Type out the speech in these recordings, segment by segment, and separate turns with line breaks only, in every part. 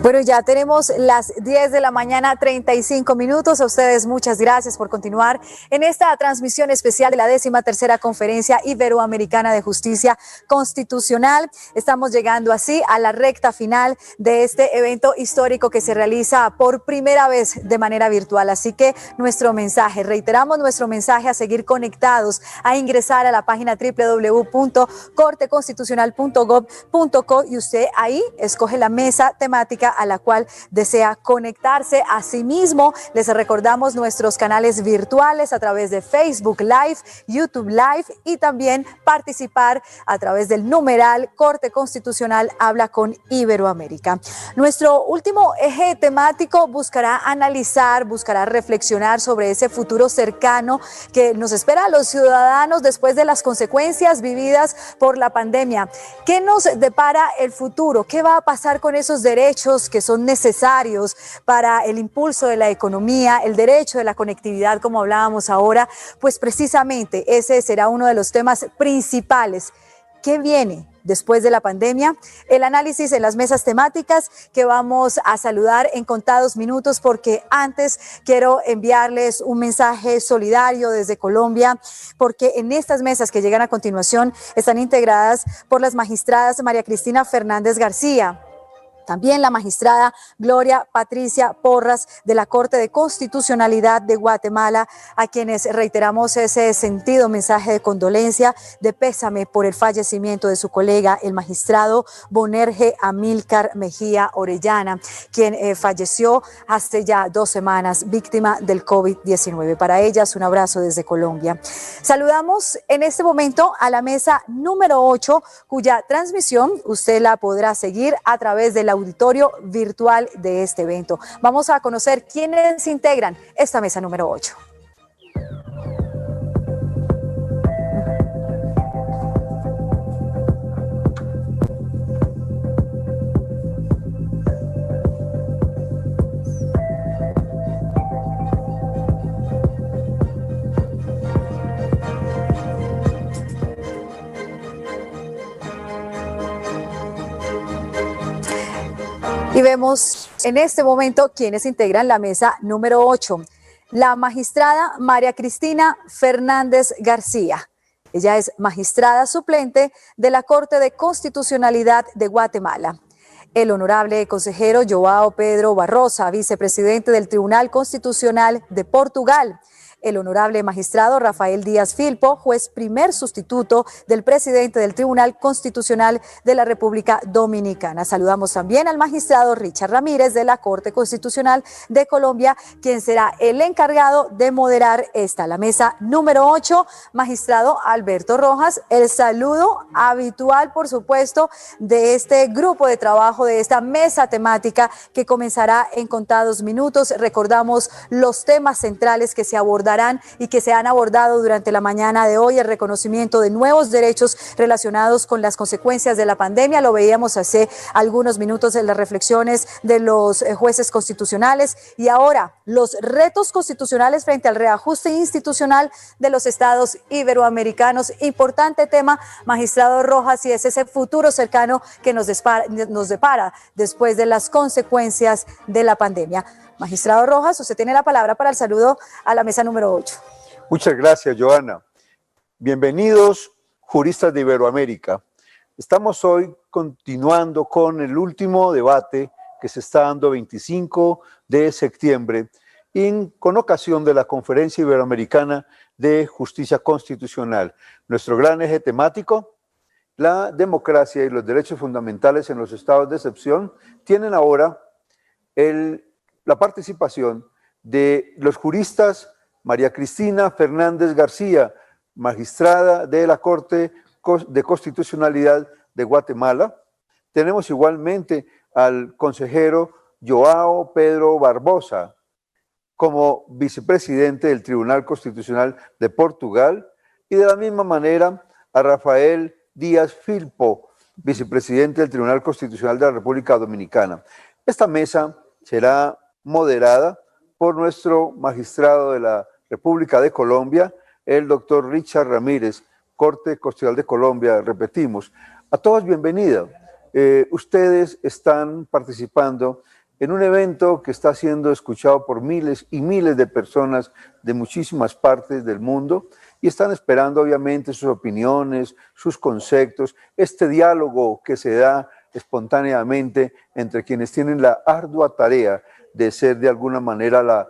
Bueno, ya tenemos las 10 de la mañana, 35 minutos. A ustedes muchas gracias por continuar en esta transmisión especial de la 13ª Conferencia Iberoamericana de Justicia Constitucional. Estamos llegando así a la recta final de este evento histórico que se realiza por primera vez de manera virtual. Así que reiteramos nuestro mensaje a seguir conectados, a ingresar a la página www.corteconstitucional.gov.co y usted ahí escoge la mesa temática a la cual desea conectarse. Asimismo, les recordamos nuestros canales virtuales a través de Facebook Live, YouTube Live y también participar a través del numeral Corte Constitucional Habla con Iberoamérica. Nuestro último eje temático buscará analizar, buscará reflexionar sobre ese futuro cercano que nos espera a los ciudadanos después de las consecuencias vividas por la pandemia. ¿Qué nos depara el futuro? ¿Qué va a pasar con esos derechos que son necesarios para el impulso de la economía, el derecho de la conectividad, como hablábamos ahora? Pues precisamente ese será uno de los temas principales. ¿Qué viene después de la pandemia? El análisis en las mesas temáticas que vamos a saludar en contados minutos, porque antes quiero enviarles un mensaje solidario desde Colombia, porque en estas mesas que llegan a continuación están integradas por las magistradas María Cristina Fernández García, también la magistrada Gloria Patricia Porras de la Corte de Constitucionalidad de Guatemala, a quienes reiteramos ese sentido mensaje de condolencia, de pésame por el fallecimiento de su colega, el magistrado Bonerge Amílcar Mejía Orellana, quien falleció hace ya 2 semanas, víctima del COVID-19. Para ellas, un abrazo desde Colombia. Saludamos en este momento a la mesa número 8, cuya transmisión usted la podrá seguir a través de la auditorio virtual de este evento. Vamos a conocer quiénes integran esta mesa número 8. Y vemos en este momento quienes integran la mesa número 8. La magistrada María Cristina Fernández García. Ella es magistrada suplente de la Corte de Constitucionalidad de Guatemala. El honorable consejero Joao Pedro Barrosa, vicepresidente del Tribunal Constitucional de Portugal. El honorable magistrado Rafael Díaz Filpo, juez primer sustituto del presidente del Tribunal Constitucional de la República Dominicana. Saludamos también al magistrado Richard Ramírez de la Corte Constitucional de Colombia, quien será el encargado de moderar la mesa número 8. Magistrado Alberto Rojas, el saludo habitual, por supuesto, de este grupo de trabajo, de esta mesa temática que comenzará en contados minutos. Recordamos los temas centrales que se abordarán y que se han abordado durante la mañana de hoy: el reconocimiento de nuevos derechos relacionados con las consecuencias de la pandemia. Lo veíamos hace algunos minutos en las reflexiones de los jueces constitucionales, y ahora los retos constitucionales frente al reajuste institucional de los estados iberoamericanos. Importante tema, magistrado Rojas, y es ese futuro cercano que nos depara después de las consecuencias de la pandemia. Magistrado Rojas, usted tiene la palabra para el saludo a la mesa número 8.
Muchas gracias, Joana. Bienvenidos, juristas de Iberoamérica. Estamos hoy continuando con el último debate que se está dando 25 de septiembre con ocasión de la Conferencia Iberoamericana de Justicia Constitucional. Nuestro gran eje temático, la democracia y los derechos fundamentales en los estados de excepción, tienen ahora la participación de los juristas María Cristina Fernández García, magistrada de la Corte de Constitucionalidad de Guatemala. Tenemos igualmente al consejero Joao Pedro Barbosa como vicepresidente del Tribunal Constitucional de Portugal y de la misma manera a Rafael Díaz Filpo, vicepresidente del Tribunal Constitucional de la República Dominicana. Esta mesa será moderada por nuestro magistrado de la República de Colombia, el doctor Richard Ramírez, Corte Constitucional de Colombia, repetimos. A todos bienvenida. Ustedes están participando en un evento que está siendo escuchado por miles y miles de personas de muchísimas partes del mundo y están esperando obviamente sus opiniones, sus conceptos, este diálogo que se da espontáneamente entre quienes tienen la ardua tarea de ser de alguna manera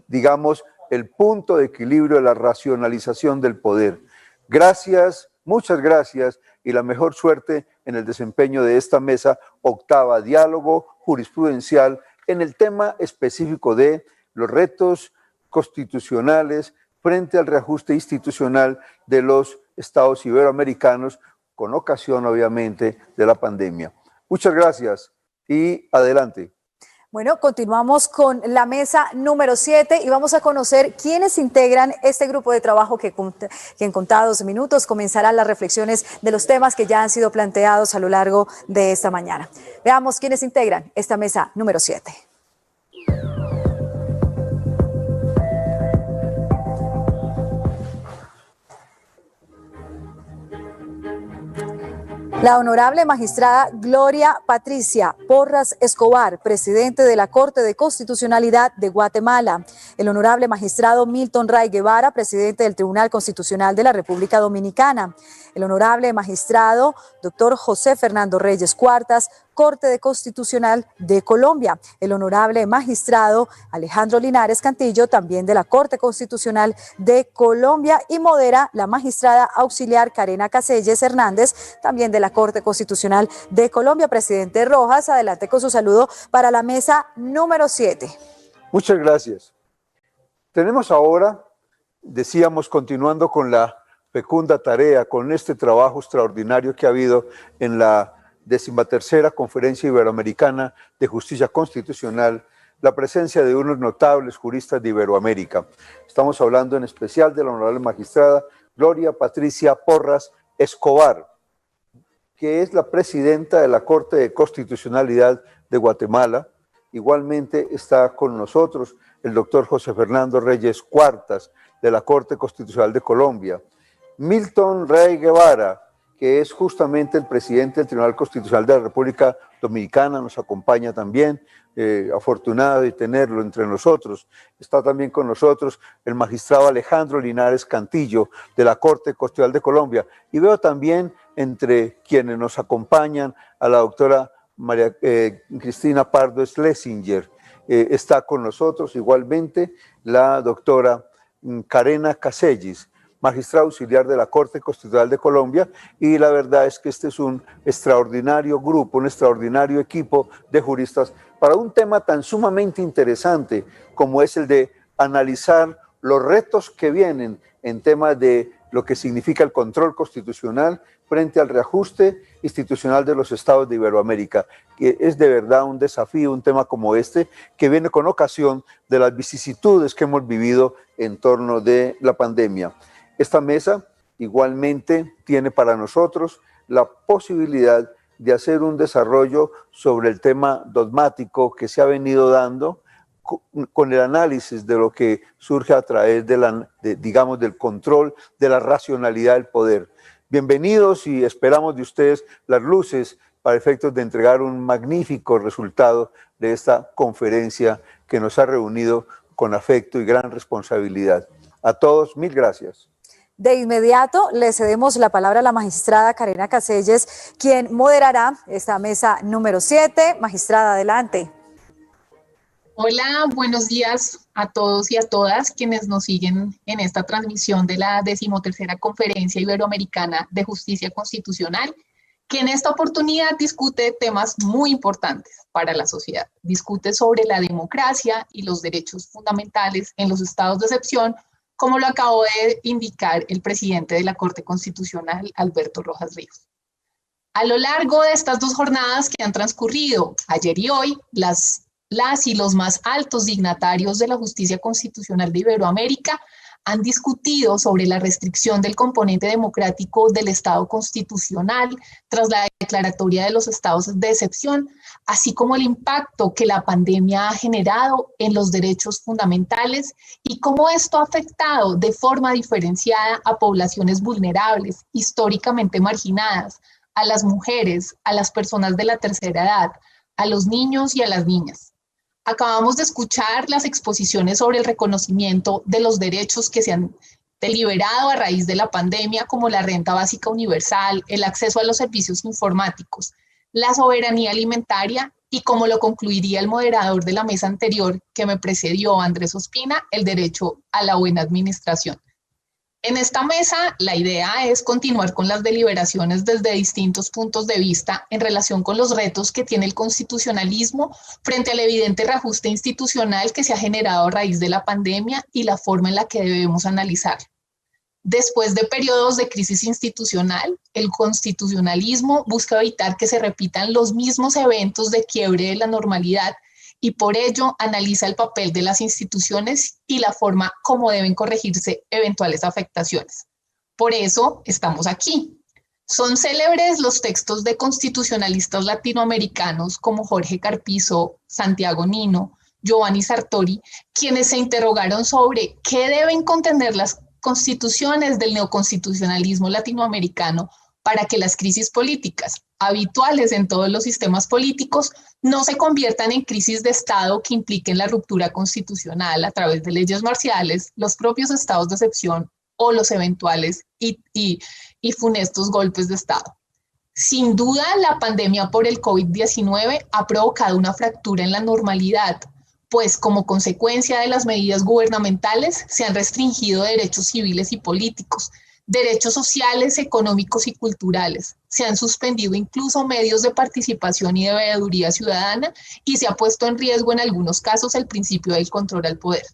digamos, el punto de equilibrio de la racionalización del poder. Gracias, muchas gracias y la mejor suerte en el desempeño de esta mesa octava, diálogo jurisprudencial en el tema específico de los retos constitucionales frente al reajuste institucional de los estados iberoamericanos con ocasión, obviamente, de la pandemia. Muchas gracias y adelante.
Bueno, continuamos con la mesa número 7 y vamos a conocer quiénes integran este grupo de trabajo que en contados minutos comenzarán las reflexiones de los temas que ya han sido planteados a lo largo de esta mañana. Veamos quiénes integran esta mesa número 7. La honorable magistrada Gloria Patricia Porras Escobar, presidente de la Corte de Constitucionalidad de Guatemala. El honorable magistrado Milton Ray Guevara, presidente del Tribunal Constitucional de la República Dominicana. El honorable magistrado doctor José Fernando Reyes Cuartas, Corte de Constitucional de Colombia. El honorable magistrado Alejandro Linares Cantillo, también de la Corte Constitucional de Colombia, y modera la magistrada auxiliar Karena Caselles Hernández, también de la Corte Constitucional de Colombia. Presidente Rojas, adelante con su saludo para la mesa número 7.
Muchas gracias. Tenemos ahora, decíamos, continuando con la fecunda tarea, con este trabajo extraordinario que ha habido en la 13ª Conferencia Iberoamericana de Justicia Constitucional, la presencia de unos notables juristas de Iberoamérica. Estamos hablando en especial de la honorable magistrada Gloria Patricia Porras Escobar, que es la presidenta de la Corte de Constitucionalidad de Guatemala. Igualmente está con nosotros el doctor José Fernando Reyes Cuartas, de la Corte Constitucional de Colombia. Milton Ray Guevara, que es justamente el presidente del Tribunal Constitucional de la República Dominicana, nos acompaña también, afortunado de tenerlo entre nosotros. Está también con nosotros el magistrado Alejandro Linares Cantillo, de la Corte Constitucional de Colombia. Y veo también entre quienes nos acompañan a la doctora María Cristina Pardo Schlesinger. Está con nosotros igualmente la doctora Karena Caselles, magistrado auxiliar de la Corte Constitucional de Colombia, y la verdad es que este es un extraordinario grupo, un extraordinario equipo de juristas para un tema tan sumamente interesante como es el de analizar los retos que vienen en temas de lo que significa el control constitucional frente al reajuste institucional de los estados de Iberoamérica, que es de verdad un desafío, un tema como este, que viene con ocasión de las vicisitudes que hemos vivido en torno de la pandemia. Esta mesa igualmente tiene para nosotros la posibilidad de hacer un desarrollo sobre el tema dogmático que se ha venido dando con el análisis de lo que surge a través digamos, del control de la racionalidad del poder. Bienvenidos y esperamos de ustedes las luces para efectos de entregar un magnífico resultado de esta conferencia que nos ha reunido con afecto y gran responsabilidad. A todos, mil gracias.
De inmediato le cedemos la palabra a la magistrada Karena Caselles, quien moderará esta mesa número 7. Magistrada, adelante.
Hola, buenos días a todos y a todas quienes nos siguen en esta transmisión de la 13ª Conferencia Iberoamericana de Justicia Constitucional, que en esta oportunidad discute temas muy importantes para la sociedad. Discute sobre la democracia y los derechos fundamentales en los estados de excepción, como lo acabó de indicar el presidente de la Corte Constitucional, Alberto Rojas Ríos. A lo largo de estas 2 jornadas que han transcurrido ayer y hoy, las y los más altos dignatarios de la justicia constitucional de Iberoamérica han discutido sobre la restricción del componente democrático del Estado constitucional tras la declaratoria de los estados de excepción, así como el impacto que la pandemia ha generado en los derechos fundamentales y cómo esto ha afectado de forma diferenciada a poblaciones vulnerables, históricamente marginadas, a las mujeres, a las personas de la tercera edad, a los niños y a las niñas. Acabamos de escuchar las exposiciones sobre el reconocimiento de los derechos que se han deliberado a raíz de la pandemia, como la renta básica universal, el acceso a los servicios informáticos, la soberanía alimentaria y, como lo concluiría el moderador de la mesa anterior que me precedió, Andrés Ospina, el derecho a la buena administración. En esta mesa, la idea es continuar con las deliberaciones desde distintos puntos de vista en relación con los retos que tiene el constitucionalismo frente al evidente reajuste institucional que se ha generado a raíz de la pandemia y la forma en la que debemos analizarlo. Después de periodos de crisis institucional, el constitucionalismo busca evitar que se repitan los mismos eventos de quiebre de la normalidad y por ello analiza el papel de las instituciones y la forma como deben corregirse eventuales afectaciones. Por eso estamos aquí. Son célebres los textos de constitucionalistas latinoamericanos como Jorge Carpizo, Santiago Nino, Giovanni Sartori, quienes se interrogaron sobre qué deben contener las constituciones del neoconstitucionalismo latinoamericano para que las crisis políticas, habituales en todos los sistemas políticos, no se conviertan en crisis de Estado que impliquen la ruptura constitucional a través de leyes marciales, los propios estados de excepción o los eventuales y funestos golpes de Estado. Sin duda, la pandemia por el COVID-19 ha provocado una fractura en la normalidad, pues como consecuencia de las medidas gubernamentales se han restringido derechos civiles y políticos, derechos sociales, económicos y culturales. Se han suspendido incluso medios de participación y de veeduría ciudadana y se ha puesto en riesgo en algunos casos el principio del control al poder.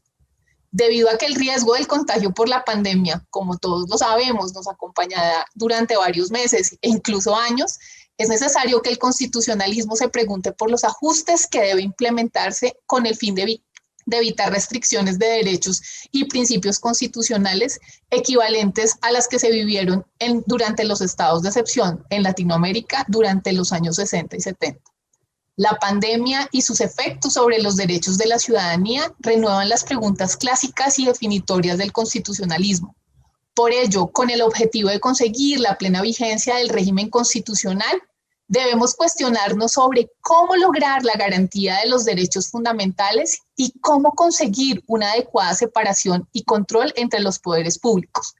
Debido a que el riesgo del contagio por la pandemia, como todos lo sabemos, nos acompañará durante varios meses e incluso años, es necesario que el constitucionalismo se pregunte por los ajustes que debe implementarse con el fin de evitar restricciones de derechos y principios constitucionales equivalentes a las que se vivieron durante los estados de excepción en Latinoamérica durante los años 60 y 70. La pandemia y sus efectos sobre los derechos de la ciudadanía renuevan las preguntas clásicas y definitorias del constitucionalismo. Por ello, con el objetivo de conseguir la plena vigencia del régimen constitucional, debemos cuestionarnos sobre cómo lograr la garantía de los derechos fundamentales y cómo conseguir una adecuada separación y control entre los poderes públicos.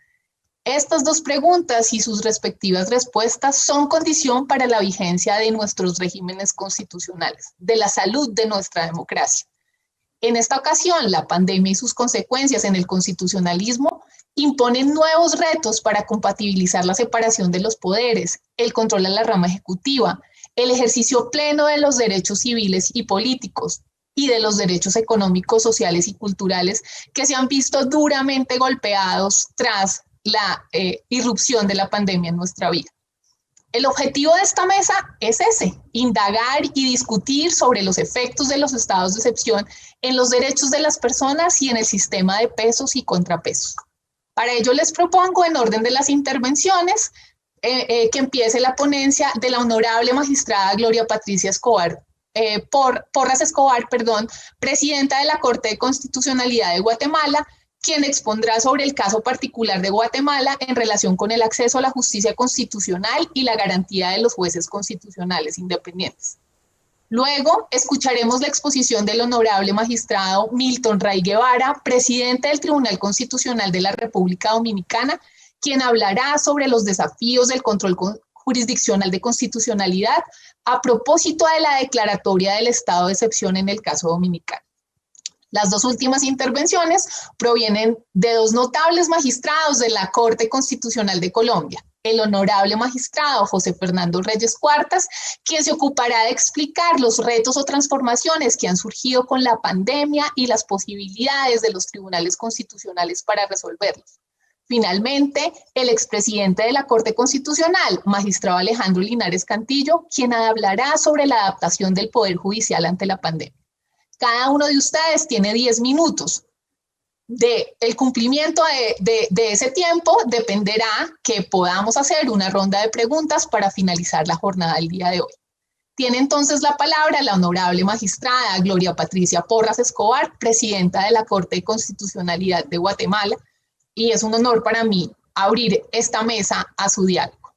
Estas dos preguntas y sus respectivas respuestas son condición para la vigencia de nuestros regímenes constitucionales, de la salud de nuestra democracia. En esta ocasión, la pandemia y sus consecuencias en el constitucionalismo imponen nuevos retos para compatibilizar la separación de los poderes, el control a la rama ejecutiva, el ejercicio pleno de los derechos civiles y políticos y de los derechos económicos, sociales y culturales que se han visto duramente golpeados tras la irrupción de la pandemia en nuestra vida. El objetivo de esta mesa es ese, indagar y discutir sobre los efectos de los estados de excepción en los derechos de las personas y en el sistema de pesos y contrapesos. Para ello les propongo, en orden de las intervenciones, que empiece la ponencia de la honorable magistrada Gloria Patricia Escobar, Porras Escobar, presidenta de la Corte de Constitucionalidad de Guatemala, quien expondrá sobre el caso particular de Guatemala en relación con el acceso a la justicia constitucional y la garantía de los jueces constitucionales independientes. Luego, escucharemos la exposición del honorable magistrado Milton Ray Guevara, presidente del Tribunal Constitucional de la República Dominicana, quien hablará sobre los desafíos del control jurisdiccional de constitucionalidad a propósito de la declaratoria del estado de excepción en el caso dominicano. Las dos últimas intervenciones provienen de dos notables magistrados de la Corte Constitucional de Colombia, el honorable magistrado José Fernando Reyes Cuartas, quien se ocupará de explicar los retos o transformaciones que han surgido con la pandemia y las posibilidades de los tribunales constitucionales para resolverlos. Finalmente, el expresidente de la Corte Constitucional, magistrado Alejandro Linares Cantillo, quien hablará sobre la adaptación del Poder Judicial ante la pandemia. Cada uno de ustedes tiene 10 minutos. El cumplimiento de ese tiempo dependerá que podamos hacer una ronda de preguntas para finalizar la jornada del día de hoy. Tiene entonces la palabra la honorable magistrada Gloria Patricia Porras Escobar, presidenta de la Corte de Constitucionalidad de Guatemala, y es un honor para mí abrir esta mesa a su diálogo.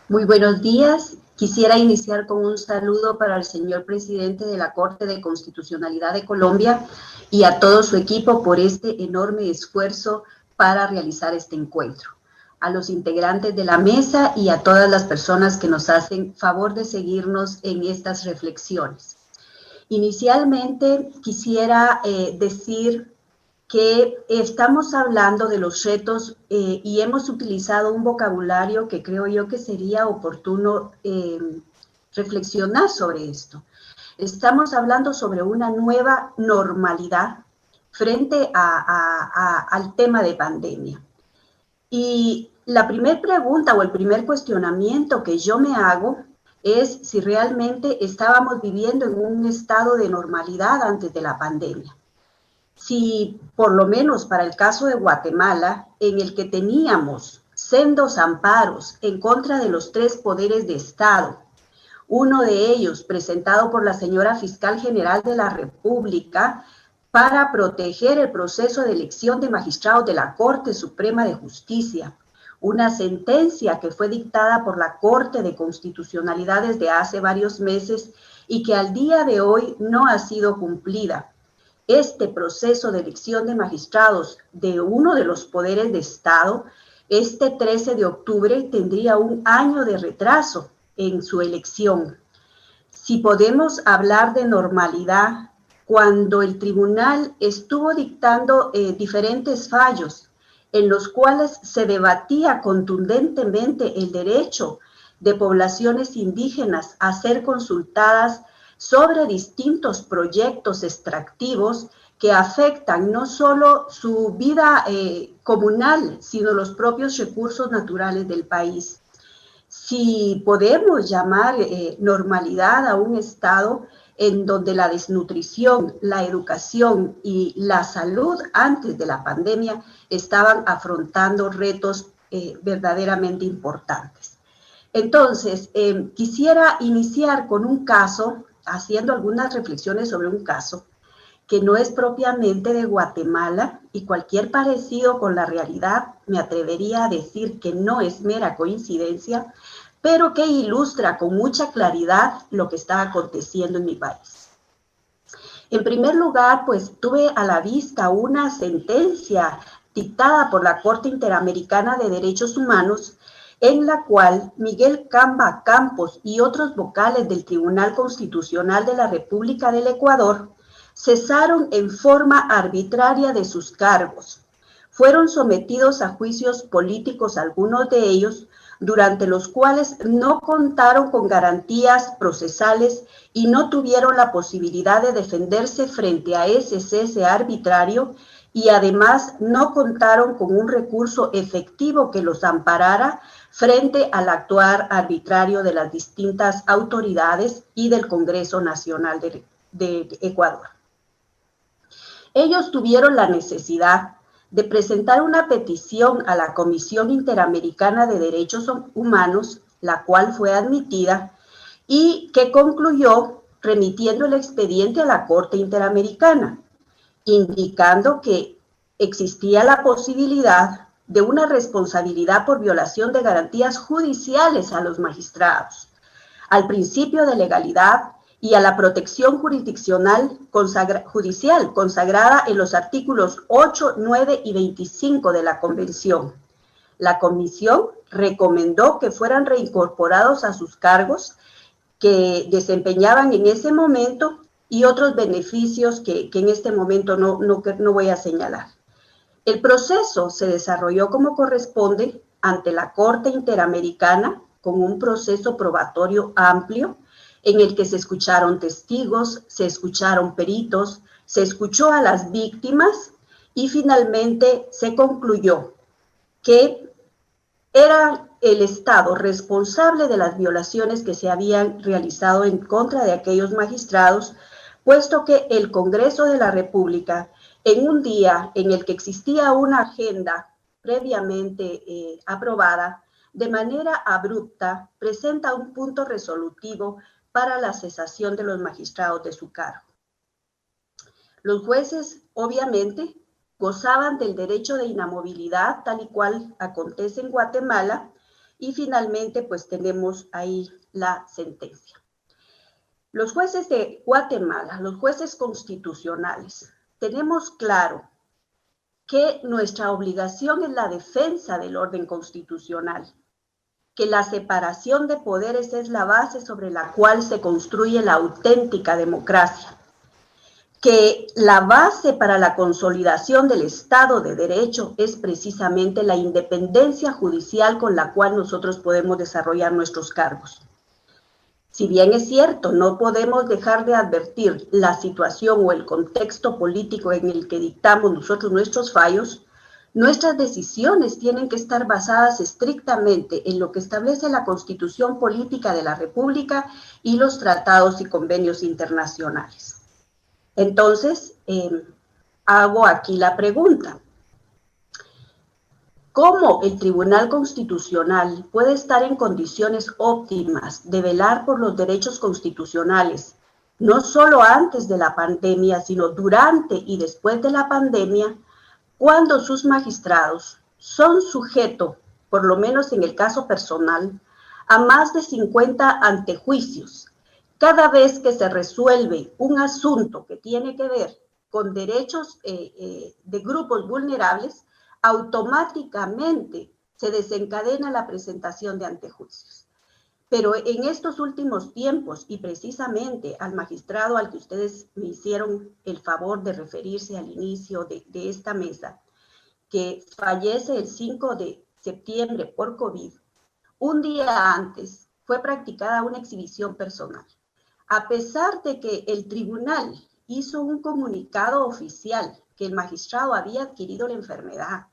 Muy buenos días. Quisiera iniciar con un saludo para el señor presidente de la Corte de Constitucionalidad de Colombia y a todo su equipo por este enorme esfuerzo para realizar este encuentro. A los integrantes de la mesa y a todas las personas que nos hacen favor de seguirnos en estas reflexiones. Inicialmente quisiera decir que estamos hablando de los retos y hemos utilizado un vocabulario que creo yo que sería oportuno reflexionar sobre esto. Estamos hablando sobre una nueva normalidad frente al tema de pandemia. Y la primera pregunta o el primer cuestionamiento que yo me hago es si realmente estábamos viviendo en un estado de normalidad antes de la pandemia. Si por lo menos para el caso de Guatemala, en el que teníamos sendos amparos en contra de los 3 poderes de Estado, uno de ellos presentado por la señora Fiscal General de la República para proteger el proceso de elección de magistrados de la Corte Suprema de Justicia, una sentencia que fue dictada por la Corte de Constitucionalidad desde hace varios meses y que al día de hoy no ha sido cumplida. Este proceso de elección de magistrados de uno de los poderes de Estado, este 13 de octubre tendría un año de retraso en su elección. Si podemos hablar de normalidad, cuando el tribunal estuvo dictando diferentes fallos en los cuales se debatía contundentemente el derecho de poblaciones indígenas a ser consultadas sobre distintos proyectos extractivos que afectan no solo su vida comunal, sino los propios recursos naturales del país. Si podemos llamar normalidad a un estado en donde la desnutrición, la educación y la salud antes de la pandemia estaban afrontando retos verdaderamente importantes. Entonces, quisiera iniciar con un caso, haciendo algunas reflexiones sobre un caso que no es propiamente de Guatemala y cualquier parecido con la realidad me atrevería a decir que no es mera coincidencia, pero que ilustra con mucha claridad lo que está aconteciendo en mi país. En primer lugar, pues tuve a la vista una sentencia dictada por la Corte Interamericana de Derechos Humanos en la cual Miguel Camba Campos y otros vocales del Tribunal Constitucional de la República del Ecuador cesaron en forma arbitraria de sus cargos. Fueron sometidos a juicios políticos algunos de ellos, durante los cuales no contaron con garantías procesales y no tuvieron la posibilidad de defenderse frente a ese cese arbitrario y además no contaron con un recurso efectivo que los amparara frente al actuar arbitrario de las distintas autoridades y del Congreso Nacional de Ecuador. Ellos tuvieron la necesidad de presentar una petición a la Comisión Interamericana de Derechos Humanos, la cual fue admitida y que concluyó remitiendo el expediente a la Corte Interamericana, indicando que existía la posibilidad de una responsabilidad por violación de garantías judiciales a los magistrados, al principio de legalidad y a la protección jurisdiccional judicial consagrada en los artículos 8, 9 y 25 de la Convención. La Comisión recomendó que fueran reincorporados a sus cargos que desempeñaban en ese momento y otros beneficios que en este momento no voy a señalar. El proceso se desarrolló como corresponde ante la Corte Interamericana con un proceso probatorio amplio en el que se escucharon testigos, se escucharon peritos, se escuchó a las víctimas y finalmente se concluyó que era el Estado responsable de las violaciones que se habían realizado en contra de aquellos magistrados, puesto que el Congreso de la República, en un día en el que existía una agenda previamente aprobada, de manera abrupta presenta un punto resolutivo para la cesación de los magistrados de su cargo. Los jueces, obviamente, gozaban del derecho de inamovilidad, tal y cual acontece en Guatemala, y finalmente, pues tenemos ahí la sentencia. Los jueces de Guatemala, los jueces constitucionales, tenemos claro que nuestra obligación es la defensa del orden constitucional, que la separación de poderes es la base sobre la cual se construye la auténtica democracia, que la base para la consolidación del Estado de Derecho es precisamente la independencia judicial con la cual nosotros podemos desarrollar nuestros cargos. Si bien es cierto, no podemos dejar de advertir la situación o el contexto político en el que dictamos nosotros nuestros fallos, nuestras decisiones tienen que estar basadas estrictamente en lo que establece la Constitución Política de la República y los tratados y convenios internacionales. Entonces, hago aquí la pregunta. ¿Cómo el Tribunal Constitucional puede estar en condiciones óptimas de velar por los derechos constitucionales, no solo antes de la pandemia, sino durante y después de la pandemia, cuando sus magistrados son sujetos, por lo menos en el caso personal, a más de 50 antejuicios? Cada vez que se resuelve un asunto que tiene que ver con derechos de grupos vulnerables, automáticamente se desencadena la presentación de antejuicios. Pero en estos últimos tiempos, y precisamente al magistrado al que ustedes me hicieron el favor de referirse al inicio de esta mesa, que fallece el 5 de septiembre por COVID, un día antes fue practicada una exhibición personal. A pesar de que el tribunal hizo un comunicado oficial que el magistrado había adquirido la enfermedad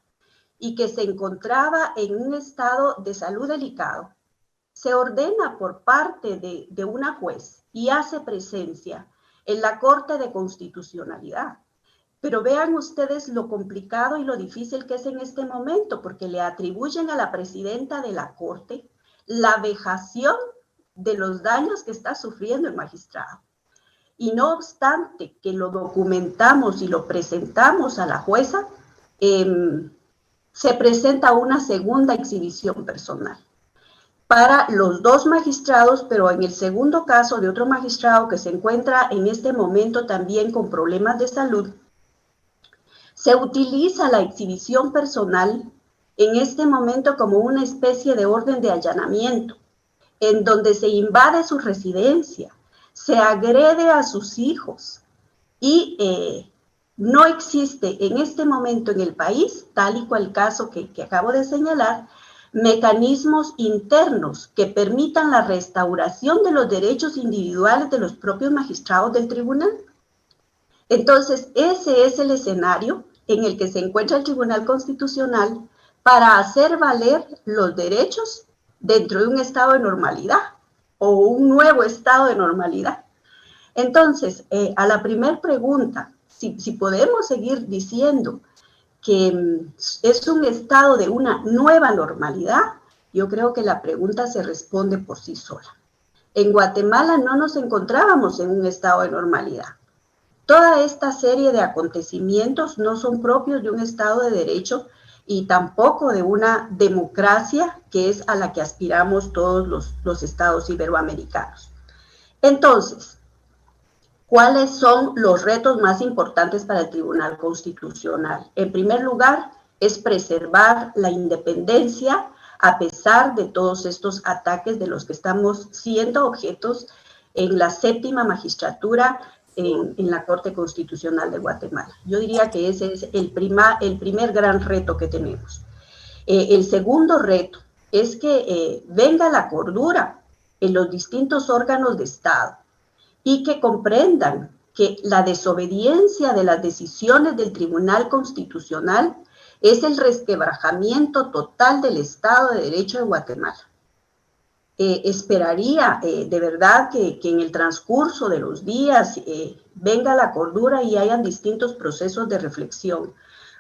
y que se encontraba en un estado de salud delicado, se ordena por parte de una juez y hace presencia en la Corte de Constitucionalidad. Pero vean ustedes lo complicado y lo difícil que es en este momento, porque le atribuyen a la presidenta de la Corte la vejación de los daños que está sufriendo el magistrado. Y no obstante que lo documentamos y lo presentamos a la jueza, se presenta una segunda exhibición personal para los dos magistrados, pero en el segundo caso de otro magistrado que se encuentra en este momento también con problemas de salud, se utiliza la exhibición personal en este momento como una especie de orden de allanamiento, en donde se invade su residencia, se agrede a sus hijos y no existe en este momento en el país, tal y cual caso que acabo de señalar, mecanismos internos que permitan la restauración de los derechos individuales de los propios magistrados del tribunal. Entonces, ese es el escenario en el que se encuentra el Tribunal Constitucional para hacer valer los derechos dentro de un estado de normalidad o un nuevo estado de normalidad. Entonces, a la primera pregunta, si podemos seguir diciendo que es un estado de una nueva normalidad, yo creo que la pregunta se responde por sí sola. En Guatemala no nos encontrábamos en un estado de normalidad. Toda esta serie de acontecimientos no son propios de un estado de derecho y tampoco de una democracia que es a la que aspiramos todos los estados iberoamericanos. Entonces, ¿cuáles son los retos más importantes para el Tribunal Constitucional? En primer lugar, es preservar la independencia a pesar de todos estos ataques de los que estamos siendo objetos en la séptima magistratura en la Corte Constitucional de Guatemala. Yo diría que ese es el primer gran reto que tenemos. El segundo reto es que venga la cordura en los distintos órganos de Estado y que comprendan que la desobediencia de las decisiones del Tribunal Constitucional es el resquebrajamiento total del Estado de Derecho de Guatemala. Esperaría de verdad que en el transcurso de los días venga la cordura y hayan distintos procesos de reflexión,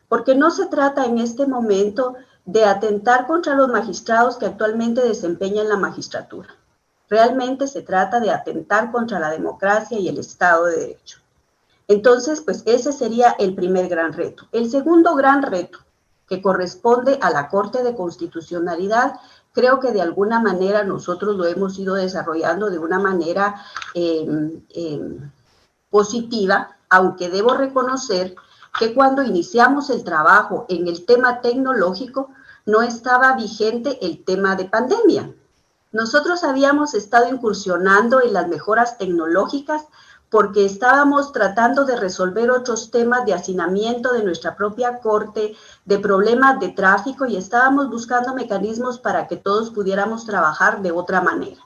porque no se trata en este momento de atentar contra los magistrados que actualmente desempeñan la magistratura. Realmente se trata de atentar contra la democracia y el Estado de Derecho. Entonces, pues ese sería el primer gran reto. El segundo gran reto, que corresponde a la Corte de Constitucionalidad, creo que de alguna manera nosotros lo hemos ido desarrollando de una manera positiva, aunque debo reconocer que cuando iniciamos el trabajo en el tema tecnológico no estaba vigente el tema de pandemia. Nosotros habíamos estado incursionando en las mejoras tecnológicas porque estábamos tratando de resolver otros temas de hacinamiento de nuestra propia corte, de problemas de tráfico, y estábamos buscando mecanismos para que todos pudiéramos trabajar de otra manera.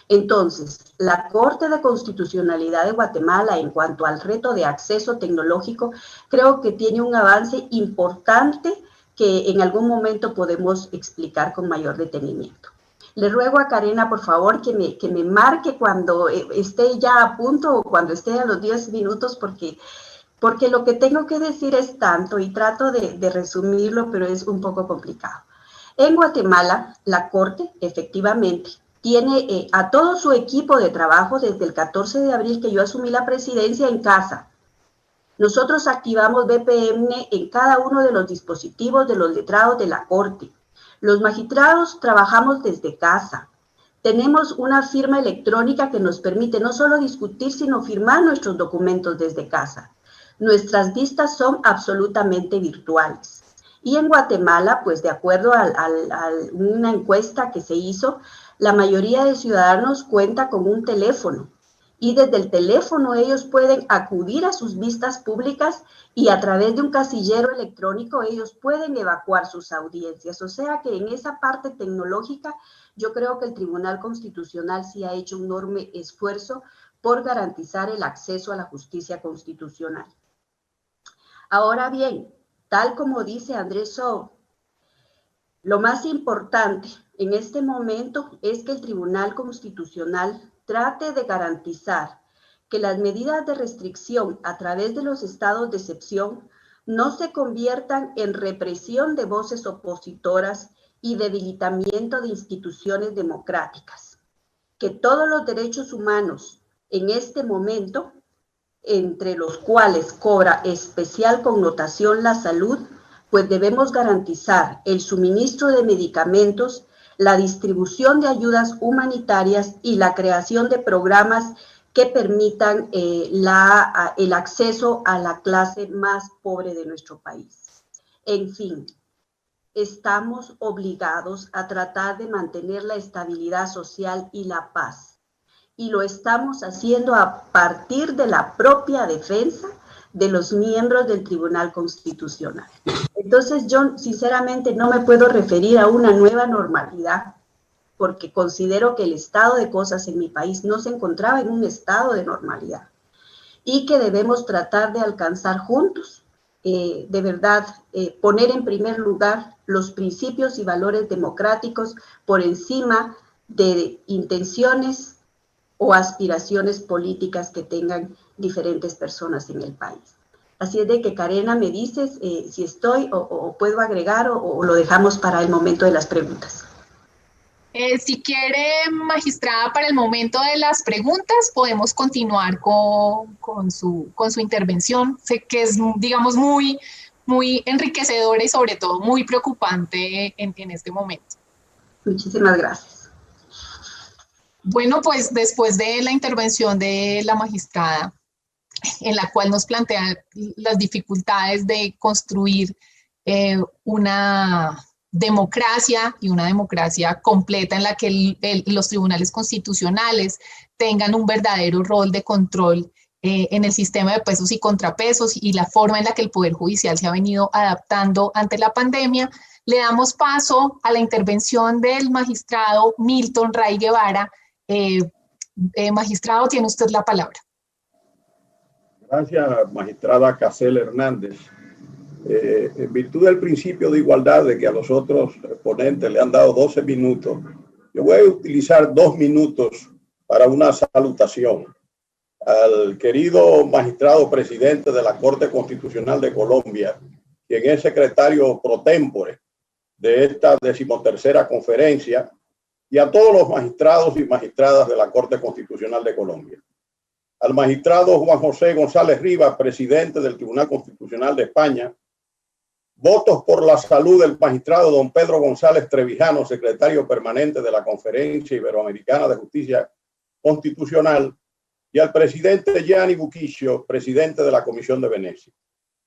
Entonces, la Corte de Constitucionalidad de Guatemala, en cuanto al reto de acceso tecnológico, creo que tiene un avance importante que en algún momento podemos explicar con mayor detenimiento. Le ruego a Karena, por favor, que me marque cuando esté ya a punto o cuando esté a los 10 minutos, porque lo que tengo que decir es tanto y trato de resumirlo, pero es un poco complicado. En Guatemala, la Corte, efectivamente, tiene a todo su equipo de trabajo desde el 14 de abril que yo asumí la presidencia en casa. Nosotros activamos VPN en cada uno de los dispositivos de los letrados de la Corte. Los magistrados trabajamos desde casa. Tenemos una firma electrónica que nos permite no solo discutir, sino firmar nuestros documentos desde casa. Nuestras vistas son absolutamente virtuales. Y en Guatemala, pues de acuerdo a una encuesta que se hizo, la mayoría de ciudadanos cuenta con un teléfono. Y desde el teléfono ellos pueden acudir a sus vistas públicas y a través de un casillero electrónico ellos pueden evacuar sus audiencias. O sea que en esa parte tecnológica yo creo que el Tribunal Constitucional sí ha hecho un enorme esfuerzo por garantizar el acceso a la justicia constitucional. Ahora bien, tal como dice Andrés Sow, lo más importante en este momento es que el Tribunal Constitucional trate de garantizar que las medidas de restricción a través de los estados de excepción no se conviertan en represión de voces opositoras y debilitamiento de instituciones democráticas. Que todos los derechos humanos en este momento, entre los cuales cobra especial connotación la salud, pues debemos garantizar el suministro de medicamentos, la distribución de ayudas humanitarias y la creación de programas que permitan el acceso a la clase más pobre de nuestro país. En fin, estamos obligados a tratar de mantener la estabilidad social y la paz. Y lo estamos haciendo a partir de la propia defensa de los miembros del Tribunal Constitucional. Entonces yo sinceramente no me puedo referir a una nueva normalidad, porque considero que el estado de cosas en mi país no se encontraba en un estado de normalidad y que debemos tratar de alcanzar juntos, de verdad, poner en primer lugar los principios y valores democráticos por encima de intenciones o aspiraciones políticas que tengan diferentes personas en el país. Así es de que, Karena, me dices si estoy o puedo agregar o lo dejamos para el momento de las preguntas.
Si quiere, magistrada, para el momento de las preguntas podemos continuar con su intervención. Sé que es, digamos, muy enriquecedora y sobre todo muy preocupante en este momento.
Muchísimas gracias.
Bueno, pues después de la intervención de la magistrada, en la cual nos plantea las dificultades de construir una democracia y una democracia completa en la que los tribunales constitucionales tengan un verdadero rol de control en el sistema de pesos y contrapesos y la forma en la que el Poder Judicial se ha venido adaptando ante la pandemia, le damos paso a la intervención del magistrado Milton Ray Guevara. Magistrado, tiene usted la palabra.
Gracias, magistrada Casel Hernández. En virtud del principio de igualdad de que a los otros ponentes le han dado 12 minutos, yo voy a utilizar 2 minutos para una salutación al querido magistrado presidente de la Corte Constitucional de Colombia, quien es secretario pro tempore de esta 13ª conferencia, y a todos los magistrados y magistradas de la Corte Constitucional de Colombia. Al magistrado Juan José González Rivas, presidente del Tribunal Constitucional de España, votos por la salud del magistrado don Pedro González Trevijano, secretario permanente de la Conferencia Iberoamericana de Justicia Constitucional, y al presidente Gianni Buchisio, presidente de la Comisión de Venecia.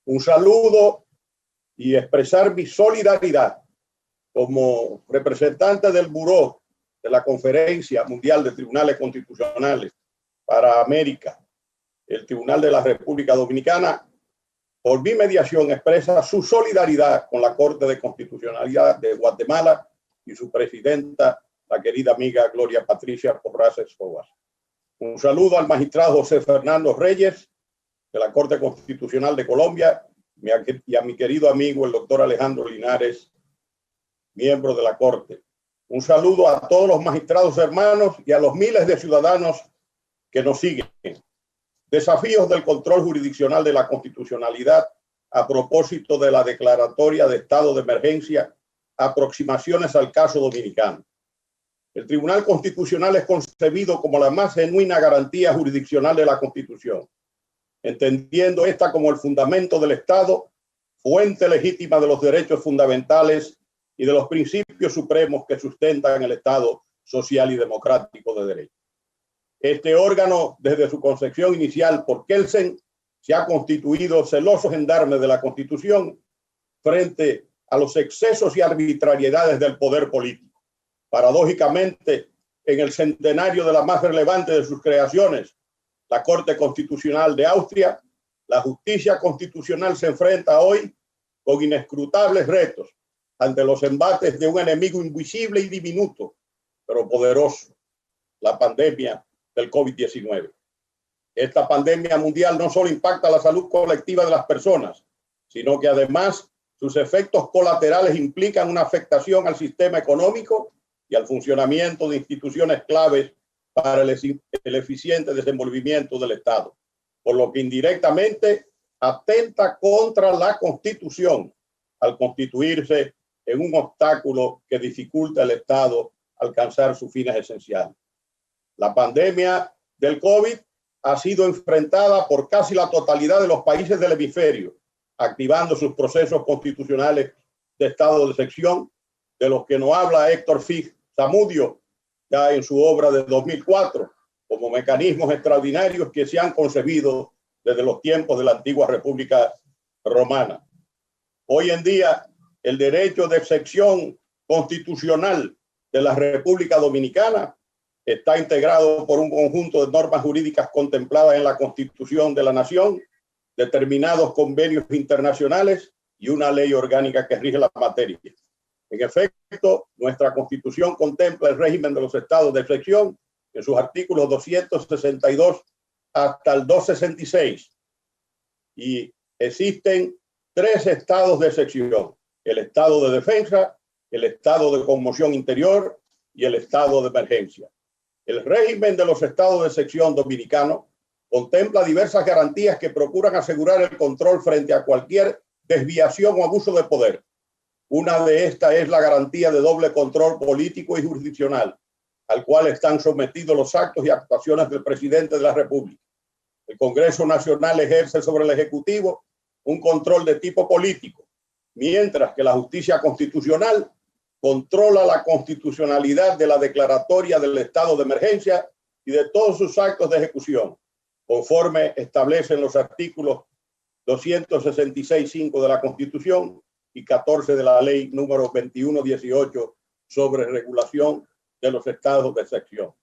Un saludo y expresar mi solidaridad como representante del Buró de la Conferencia Mundial de Tribunales Constitucionales para América. El Tribunal de la República Dominicana, por mi mediación, expresa su solidaridad con la Corte de Constitucionalidad de Guatemala y su presidenta, la querida amiga Gloria Patricia Porras Escobar. Un saludo al magistrado José Fernando Reyes, de la Corte Constitucional de Colombia, y a mi querido amigo, el doctor Alejandro Linares, miembro de la Corte. Un saludo a todos los magistrados hermanos y a los miles de ciudadanos que nos siguen. Desafíos del control jurisdiccional de la constitucionalidad a propósito de la declaratoria de estado de emergencia, aproximaciones al caso dominicano. El Tribunal Constitucional es concebido como la más genuina garantía jurisdiccional de la Constitución, entendiendo esta como el fundamento del Estado, fuente legítima de los derechos fundamentales y de los principios supremos que sustentan el Estado social y democrático de derecho. Este órgano, desde su concepción inicial por Kelsen, se ha constituido celoso gendarme de la Constitución frente a los excesos y arbitrariedades del poder político. Paradójicamente, en el centenario de la más relevante de sus creaciones, la Corte Constitucional de Austria, la justicia constitucional se enfrenta hoy con inescrutables retos ante los embates de un enemigo invisible y diminuto, pero poderoso, la pandemia del COVID-19. Esta pandemia mundial no solo impacta la salud colectiva de las personas, sino que además sus efectos colaterales implican una afectación al sistema económico y al funcionamiento de instituciones claves para el eficiente desenvolvimiento del Estado, por lo que indirectamente atenta contra la Constitución al constituirse en un obstáculo que dificulta al Estado alcanzar sus fines esenciales. La pandemia del COVID ha sido enfrentada por casi la totalidad de los países del hemisferio, activando sus procesos constitucionales de estado de excepción, de los que nos habla Héctor Fig Zamudio, ya en su obra de 2004, como mecanismos extraordinarios que se han concebido desde los tiempos de la antigua República Romana. Hoy en día, el derecho de excepción constitucional de la República Dominicana está integrado por un conjunto de normas jurídicas contempladas en la Constitución de la Nación, determinados convenios internacionales y una ley orgánica que rige la materia. En efecto, nuestra Constitución contempla el régimen de los estados de excepción en sus artículos 262 hasta el 266. Y existen 3 estados de excepción: el estado de defensa, el estado de conmoción interior y el estado de emergencia. El régimen de los estados de excepción dominicano contempla diversas garantías que procuran asegurar el control frente a cualquier desviación o abuso de poder. Una de estas es la garantía de doble control político y jurisdiccional, al cual están sometidos los actos y actuaciones del presidente de la República. El Congreso Nacional ejerce sobre el Ejecutivo un control de tipo político, mientras que la justicia constitucional controla la constitucionalidad de la declaratoria del estado de emergencia y de todos sus actos de ejecución, conforme establecen los artículos 266.5 de la Constitución y 14 de la ley número 2118 sobre regulación de los estados de excepción.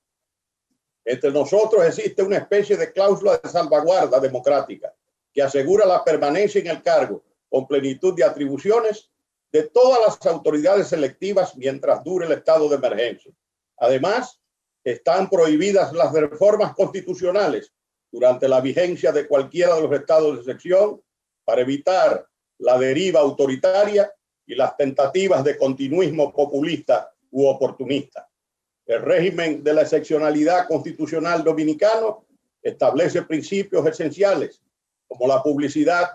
Entre nosotros existe una especie de cláusula de salvaguarda democrática que asegura la permanencia en el cargo con plenitud de atribuciones de todas las autoridades electivas mientras dure el estado de emergencia. Además, están prohibidas las reformas constitucionales durante la vigencia de cualquiera de los estados de excepción para evitar la deriva autoritaria y las tentativas de continuismo populista u oportunista. El régimen de la excepcionalidad constitucional dominicano establece principios esenciales como la publicidad,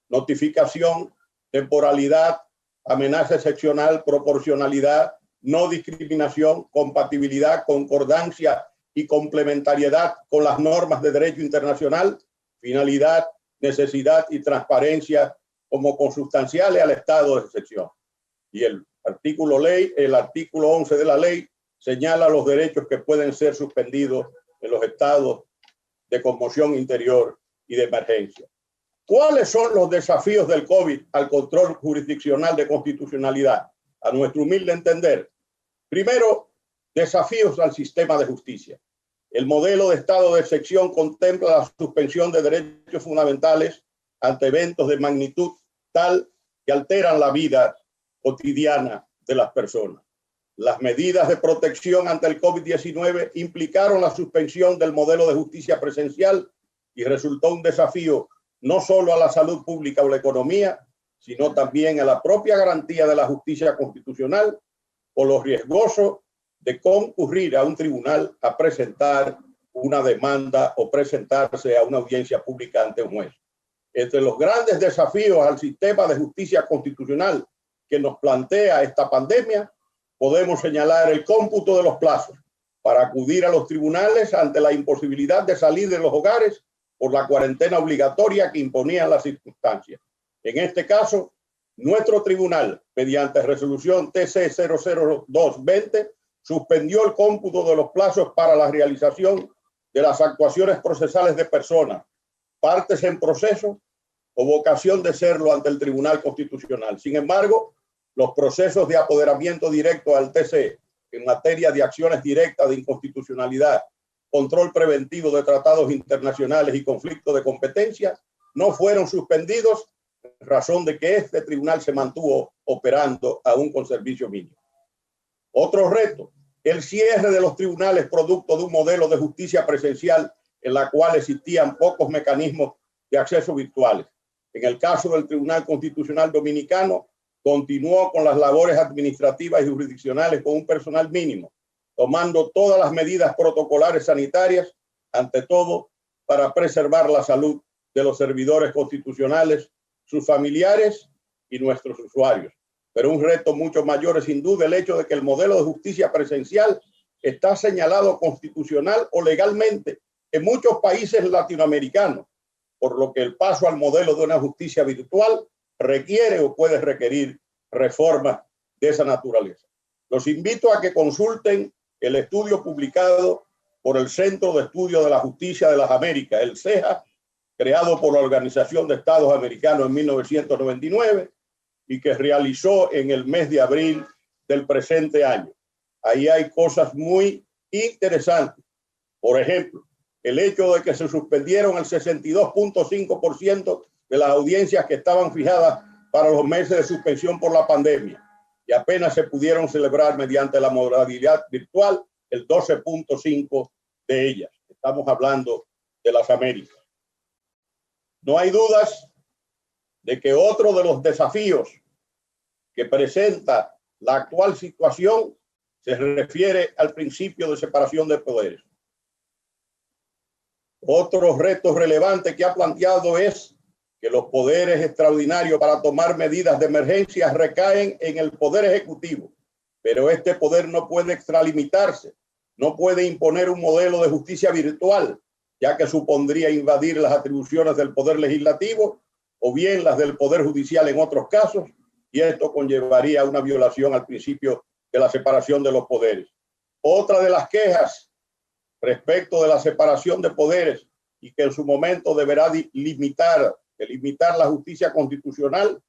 notificación, temporalidad, amenaza excepcional, proporcionalidad, no discriminación, compatibilidad, concordancia y complementariedad con las normas de derecho internacional, finalidad, necesidad y transparencia como consustanciales al estado de excepción. Y el artículo 11 de la ley señala los derechos que pueden ser suspendidos en los estados de conmoción interior y de emergencia. ¿Cuáles son los desafíos del COVID al control jurisdiccional de constitucionalidad? A nuestro humilde entender, primero, desafíos al sistema de justicia. El modelo de estado de excepción contempla la suspensión de derechos fundamentales ante eventos de magnitud tal que alteran la vida cotidiana de las personas. Las medidas de protección ante el COVID-19 implicaron la suspensión del modelo de justicia presencial y resultó un desafío no solo a la salud pública o la economía, sino también a la propia garantía de la justicia constitucional o lo riesgoso de concurrir a un tribunal a presentar una demanda o presentarse a una audiencia pública ante un juez. Entre los grandes desafíos al sistema de justicia constitucional que nos plantea esta pandemia, podemos señalar el cómputo de los plazos para acudir a los tribunales ante la imposibilidad de salir de los hogares por la cuarentena obligatoria que imponían las circunstancias. En este caso, nuestro tribunal, mediante resolución TC 00220, suspendió el cómputo de los plazos para la realización de las actuaciones procesales de personas, partes en proceso o vocación de serlo ante el Tribunal Constitucional. Sin embargo, los procesos de apoderamiento directo al TC en materia de acciones directas de inconstitucionalidad, control preventivo de tratados internacionales y conflicto de competencia no fueron suspendidos en razón de que este tribunal se mantuvo operando aún con servicio mínimo. Otro reto, el cierre de los tribunales producto de un modelo de justicia presencial en la cual existían pocos mecanismos de acceso virtuales. En el caso del Tribunal Constitucional Dominicano, continuó con las labores administrativas y jurisdiccionales con un personal mínimo, tomando todas las medidas protocolares sanitarias, ante todo para preservar la salud de los servidores constitucionales, sus familiares y nuestros usuarios. Pero un reto mucho mayor es sin duda el hecho de que el modelo de justicia presencial está señalado constitucional o legalmente en muchos países latinoamericanos, por lo que el paso al modelo de una justicia virtual requiere o puede requerir reformas de esa naturaleza. Los invito a que consulten el estudio publicado por el Centro de Estudio de la Justicia de las Américas, el CEJA, creado por la Organización de Estados Americanos en 1999 y que realizó en el mes de abril del presente año. Ahí hay cosas muy interesantes. Por ejemplo, el hecho de que se suspendieron el 62.5% de las audiencias que estaban fijadas para los meses de suspensión por la pandemia y apenas se pudieron celebrar mediante la modalidad virtual el 12.5% de ellas. Estamos hablando de las Américas. No hay dudas de que otro de los desafíos que presenta la actual situación se refiere al principio de separación de poderes. Otro reto relevante que ha planteado es que los poderes extraordinarios para tomar medidas de emergencia recaen en el Poder Ejecutivo, pero este poder no puede extralimitarse, no puede imponer un modelo de justicia virtual, ya que supondría invadir las atribuciones del Poder Legislativo o bien las del Poder Judicial en otros casos, y esto conllevaría una violación al principio de la separación de los poderes. Otra de las quejas respecto de la separación de poderes y que en su momento deberá limitar la justicia constitucional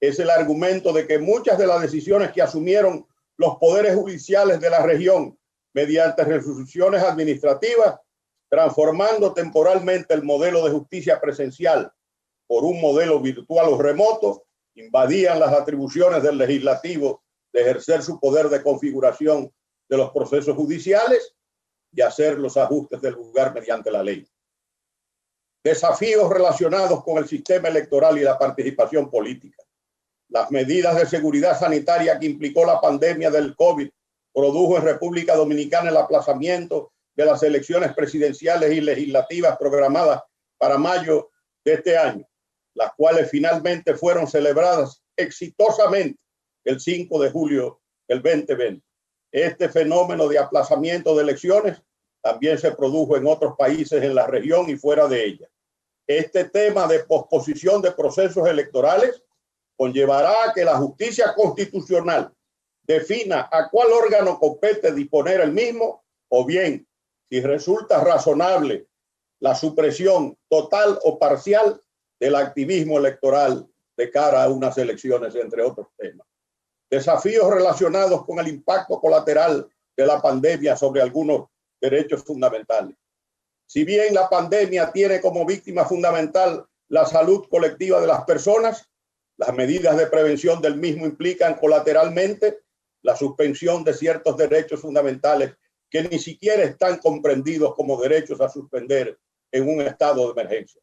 es el argumento de que muchas de las decisiones que asumieron los poderes judiciales de la región mediante resoluciones administrativas, transformando temporalmente el modelo de justicia presencial por un modelo virtual o remoto, invadían las atribuciones del legislativo de ejercer su poder de configuración de los procesos judiciales y hacer los ajustes del lugar mediante la ley. desafíos relacionados con el sistema electoral y la participación política. Las medidas de seguridad sanitaria que implicó la pandemia del COVID produjo en República Dominicana el aplazamiento de las elecciones presidenciales y legislativas programadas para mayo de este año, las cuales finalmente fueron celebradas exitosamente el 5 de julio del 2020. Este fenómeno de aplazamiento de elecciones también se produjo en otros países en la región y fuera de ella. Este tema de posposición de procesos electorales conllevará a que la justicia constitucional defina a cuál órgano compete disponer el mismo, o bien, si resulta razonable, la supresión total o parcial del activismo electoral de cara a unas elecciones, entre otros temas. Desafíos relacionados con el impacto colateral de la pandemia sobre algunos derechos fundamentales. Si bien la pandemia tiene como víctima fundamental la salud colectiva de las personas, las medidas de prevención del mismo implican colateralmente la suspensión de ciertos derechos fundamentales que ni siquiera están comprendidos como derechos a suspender en un estado de emergencia.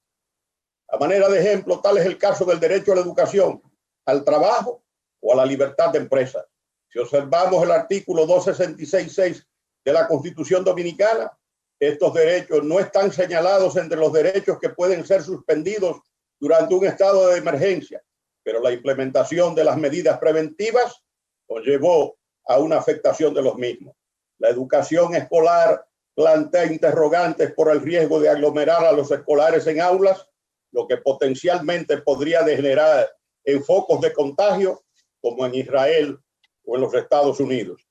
A manera de ejemplo, tal es el caso del derecho a la educación, al trabajo o a la libertad de empresa. Si observamos el artículo 266.6 de la Constitución Dominicana, estos derechos no están señalados entre los derechos que pueden ser suspendidos durante un estado de emergencia, pero la implementación de las medidas preventivas conllevó a una afectación de los mismos. La educación escolar plantea interrogantes por el riesgo de aglomerar a los escolares en aulas, lo que potencialmente podría degenerar en focos de contagio, como en Israel o en los Estados Unidos.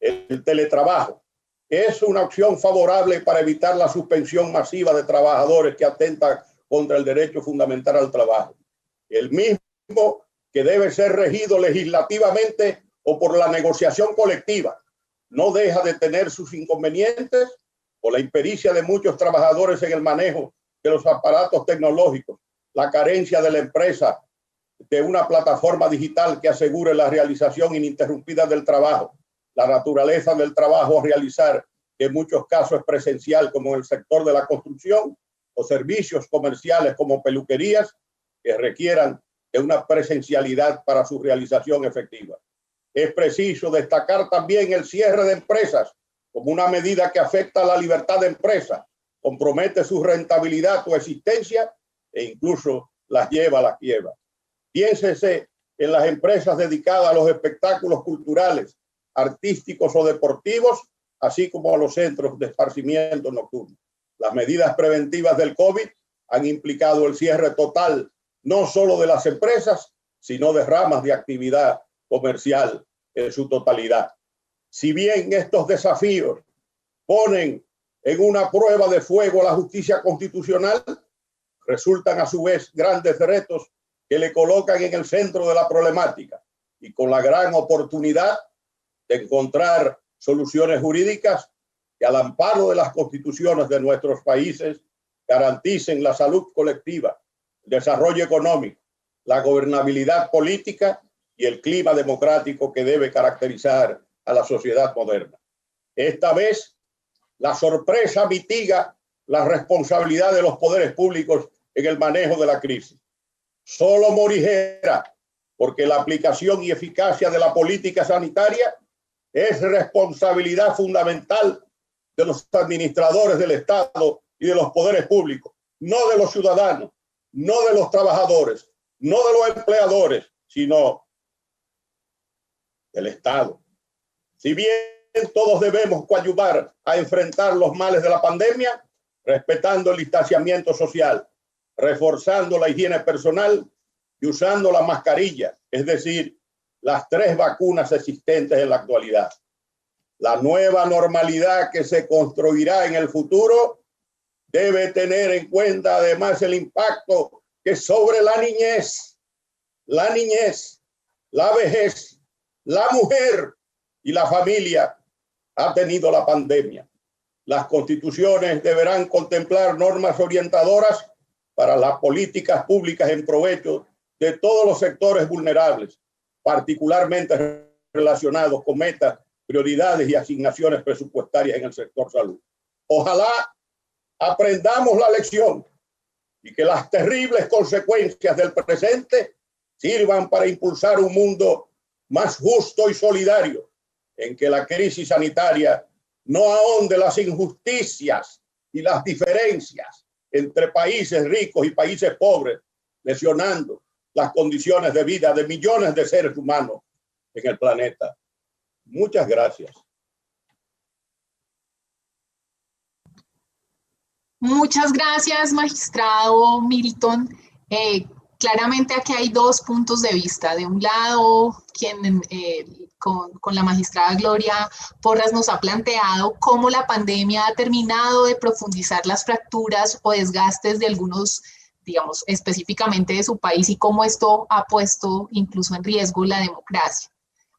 El teletrabajo es una opción favorable para evitar la suspensión masiva de trabajadores que atentan contra el derecho fundamental al trabajo. El mismo que debe ser regido legislativamente o por la negociación colectiva, no deja de tener sus inconvenientes o la impericia de muchos trabajadores en el manejo de los aparatos tecnológicos, la carencia de la empresa de una plataforma digital que asegure la realización ininterrumpida del trabajo, la naturaleza del trabajo a realizar, que en muchos casos es presencial, como en el sector de la construcción, o servicios comerciales como peluquerías, que requieran de una presencialidad para su realización efectiva. Es preciso destacar también el cierre de empresas como una medida que afecta a la libertad de empresa, compromete su rentabilidad o existencia e incluso las lleva a la quiebra. Piénsese en las empresas dedicadas a los espectáculos culturales, artísticos o deportivos, así como a los centros de esparcimiento nocturno. Las medidas preventivas del COVID han implicado el cierre total, no solo de las empresas, sino de ramas de actividad comercial en su totalidad. Si bien estos desafíos ponen en una prueba de fuego a la justicia constitucional, resultan a su vez grandes retos que le colocan en el centro de la problemática y con la gran oportunidad de encontrar soluciones jurídicas que al amparo de las constituciones de nuestros países garanticen la salud colectiva, el desarrollo económico, la gobernabilidad política y el clima democrático que debe caracterizar a la sociedad moderna. Esta vez, la sorpresa mitiga la responsabilidad de los poderes públicos en el manejo de la crisis. Solo morigera, porque la aplicación y eficacia de la política sanitaria es responsabilidad fundamental de los administradores del Estado y de los poderes públicos, no de los ciudadanos, no de los trabajadores, no de los empleadores, sino del Estado. Si bien todos debemos coadyuvar a enfrentar los males de la pandemia, respetando el distanciamiento social, reforzando la higiene personal y usando la mascarilla, es decir, las 3 vacunas existentes en la actualidad. La nueva normalidad que se construirá en el futuro debe tener en cuenta además el impacto que sobre la niñez, la vejez, la mujer y la familia ha tenido la pandemia. Las constituciones deberán contemplar normas orientadoras para las políticas públicas en provecho de todos los sectores vulnerables, particularmente relacionados con metas, prioridades y asignaciones presupuestarias en el sector salud. Ojalá aprendamos la lección y que las terribles consecuencias del presente sirvan para impulsar un mundo más justo y solidario, en que la crisis sanitaria no ahonde las injusticias y las diferencias entre países ricos y países pobres, lesionando las condiciones de vida de millones de seres humanos en el planeta. Muchas gracias.
Muchas gracias, magistrado Milton. Claramente aquí hay dos puntos de vista. De un lado, con la magistrada Gloria Porras nos ha planteado cómo la pandemia ha terminado de profundizar las fracturas o desgastes de algunos, digamos, específicamente de su país, y cómo esto ha puesto incluso en riesgo la democracia.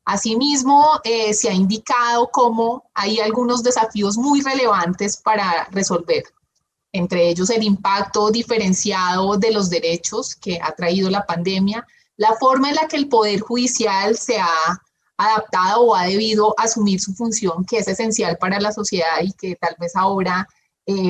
Asimismo, se ha indicado cómo hay algunos desafíos muy relevantes para resolver, entre ellos el impacto diferenciado de los derechos que ha traído la pandemia, la forma en la que el Poder Judicial se ha adaptado o ha debido asumir su función, que es esencial para la sociedad y que tal vez ahora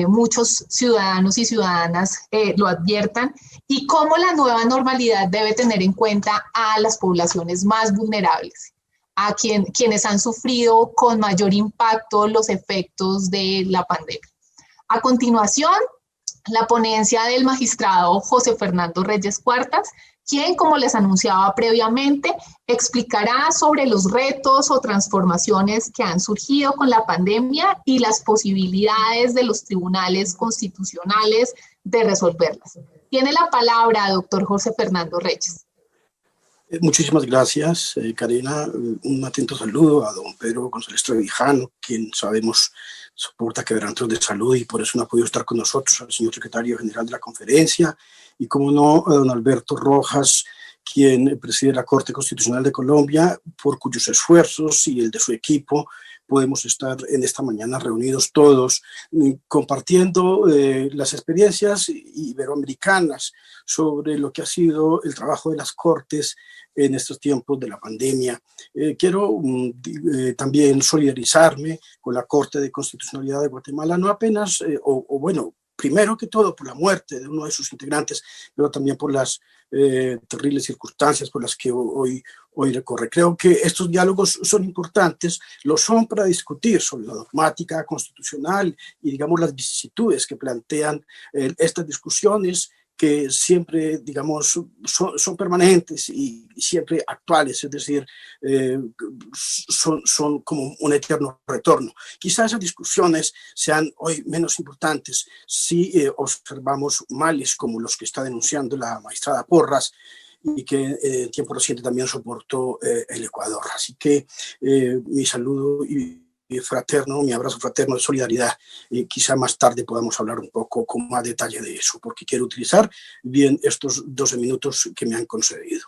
muchos ciudadanos y ciudadanas lo adviertan, y cómo la nueva normalidad debe tener en cuenta a las poblaciones más vulnerables, a quienes han sufrido con mayor impacto los efectos de la pandemia. A continuación, la ponencia del magistrado José Fernando Reyes Cuartas, quien, como les anunciaba previamente, explicará sobre los retos o transformaciones que han surgido con la pandemia y las posibilidades de los tribunales constitucionales de resolverlas. Tiene la palabra, doctor José Fernando Reyes.
Muchísimas gracias, Karina. Un atento saludo a don Pedro González Trevijano, quien sabemos soporta quebrantos de salud y por eso no ha podido estar con nosotros, al señor secretario general de la conferencia, y como no, a don Alberto Rojas, quien preside la Corte Constitucional de Colombia, por cuyos esfuerzos y el de su equipo podemos estar en esta mañana reunidos todos, compartiendo las experiencias iberoamericanas sobre lo que ha sido el trabajo de las Cortes en estos tiempos de la pandemia. Quiero también solidarizarme con la Corte de Constitucionalidad de Guatemala, no apenas, bueno, primero que todo por la muerte de uno de sus integrantes, pero también por las terribles circunstancias por las que hoy recorre. Creo que estos diálogos son importantes, lo son para discutir sobre la dogmática constitucional y, digamos, las vicisitudes que plantean estas discusiones, que siempre, digamos, son permanentes y siempre actuales, es decir, son como un eterno retorno. Quizás esas discusiones sean hoy menos importantes si observamos males como los que está denunciando la magistrada Porras y que en tiempo reciente también soportó el Ecuador. Así que mi saludo y fraterno, mi abrazo fraterno de solidaridad. Quizá más tarde podamos hablar un poco con más detalle de eso, porque quiero utilizar bien estos 12 minutos que me han concedido.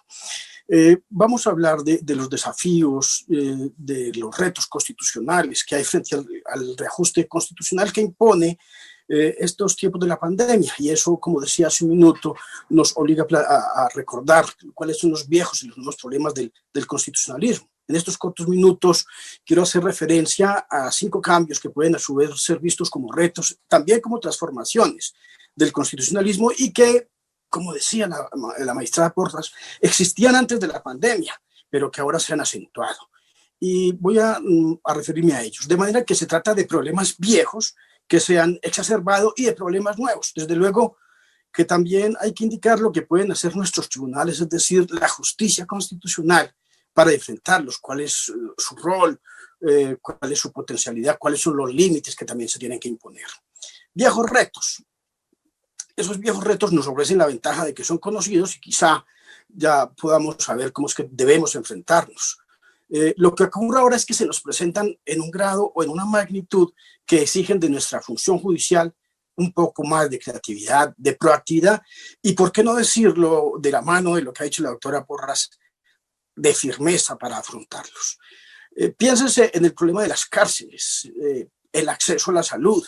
Vamos a hablar de los desafíos, de los retos constitucionales que hay frente al reajuste constitucional que impone estos tiempos de la pandemia, y eso, como decía hace un minuto, nos obliga a recordar cuáles son los viejos y los nuevos problemas del constitucionalismo. En estos cortos minutos quiero hacer referencia a 5 cambios que pueden a su vez ser vistos como retos, también como transformaciones del constitucionalismo y que, como decía la magistrada Porras, existían antes de la pandemia, pero que ahora se han acentuado. Y voy a referirme a ellos. De manera que se trata de problemas viejos que se han exacerbado y de problemas nuevos. Desde luego que también hay que indicar lo que pueden hacer nuestros tribunales, es decir, la justicia constitucional, para enfrentarlos, cuál es su rol, cuál es su potencialidad, cuáles son los límites que también se tienen que imponer. Viejos retos. Esos viejos retos nos ofrecen la ventaja de que son conocidos y quizá ya podamos saber cómo es que debemos enfrentarnos. Lo que ocurre ahora es que se nos presentan en un grado o en una magnitud que exigen de nuestra función judicial un poco más de creatividad, de proactividad y, por qué no decirlo de la mano de lo que ha dicho la doctora Porras, de firmeza para afrontarlos. Piénsense en el problema de las cárceles, el acceso a la salud.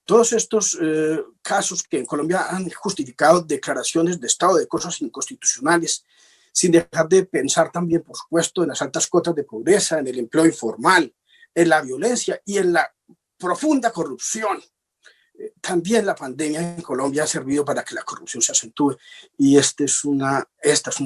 Todos estos casos que en Colombia han justificado declaraciones de estado de cosas inconstitucionales, sin dejar de pensar también, por supuesto, en las altas cotas de pobreza, en el empleo informal, en la violencia y en la profunda corrupción También la pandemia en Colombia ha servido para que la corrupción se acentúe y esta es una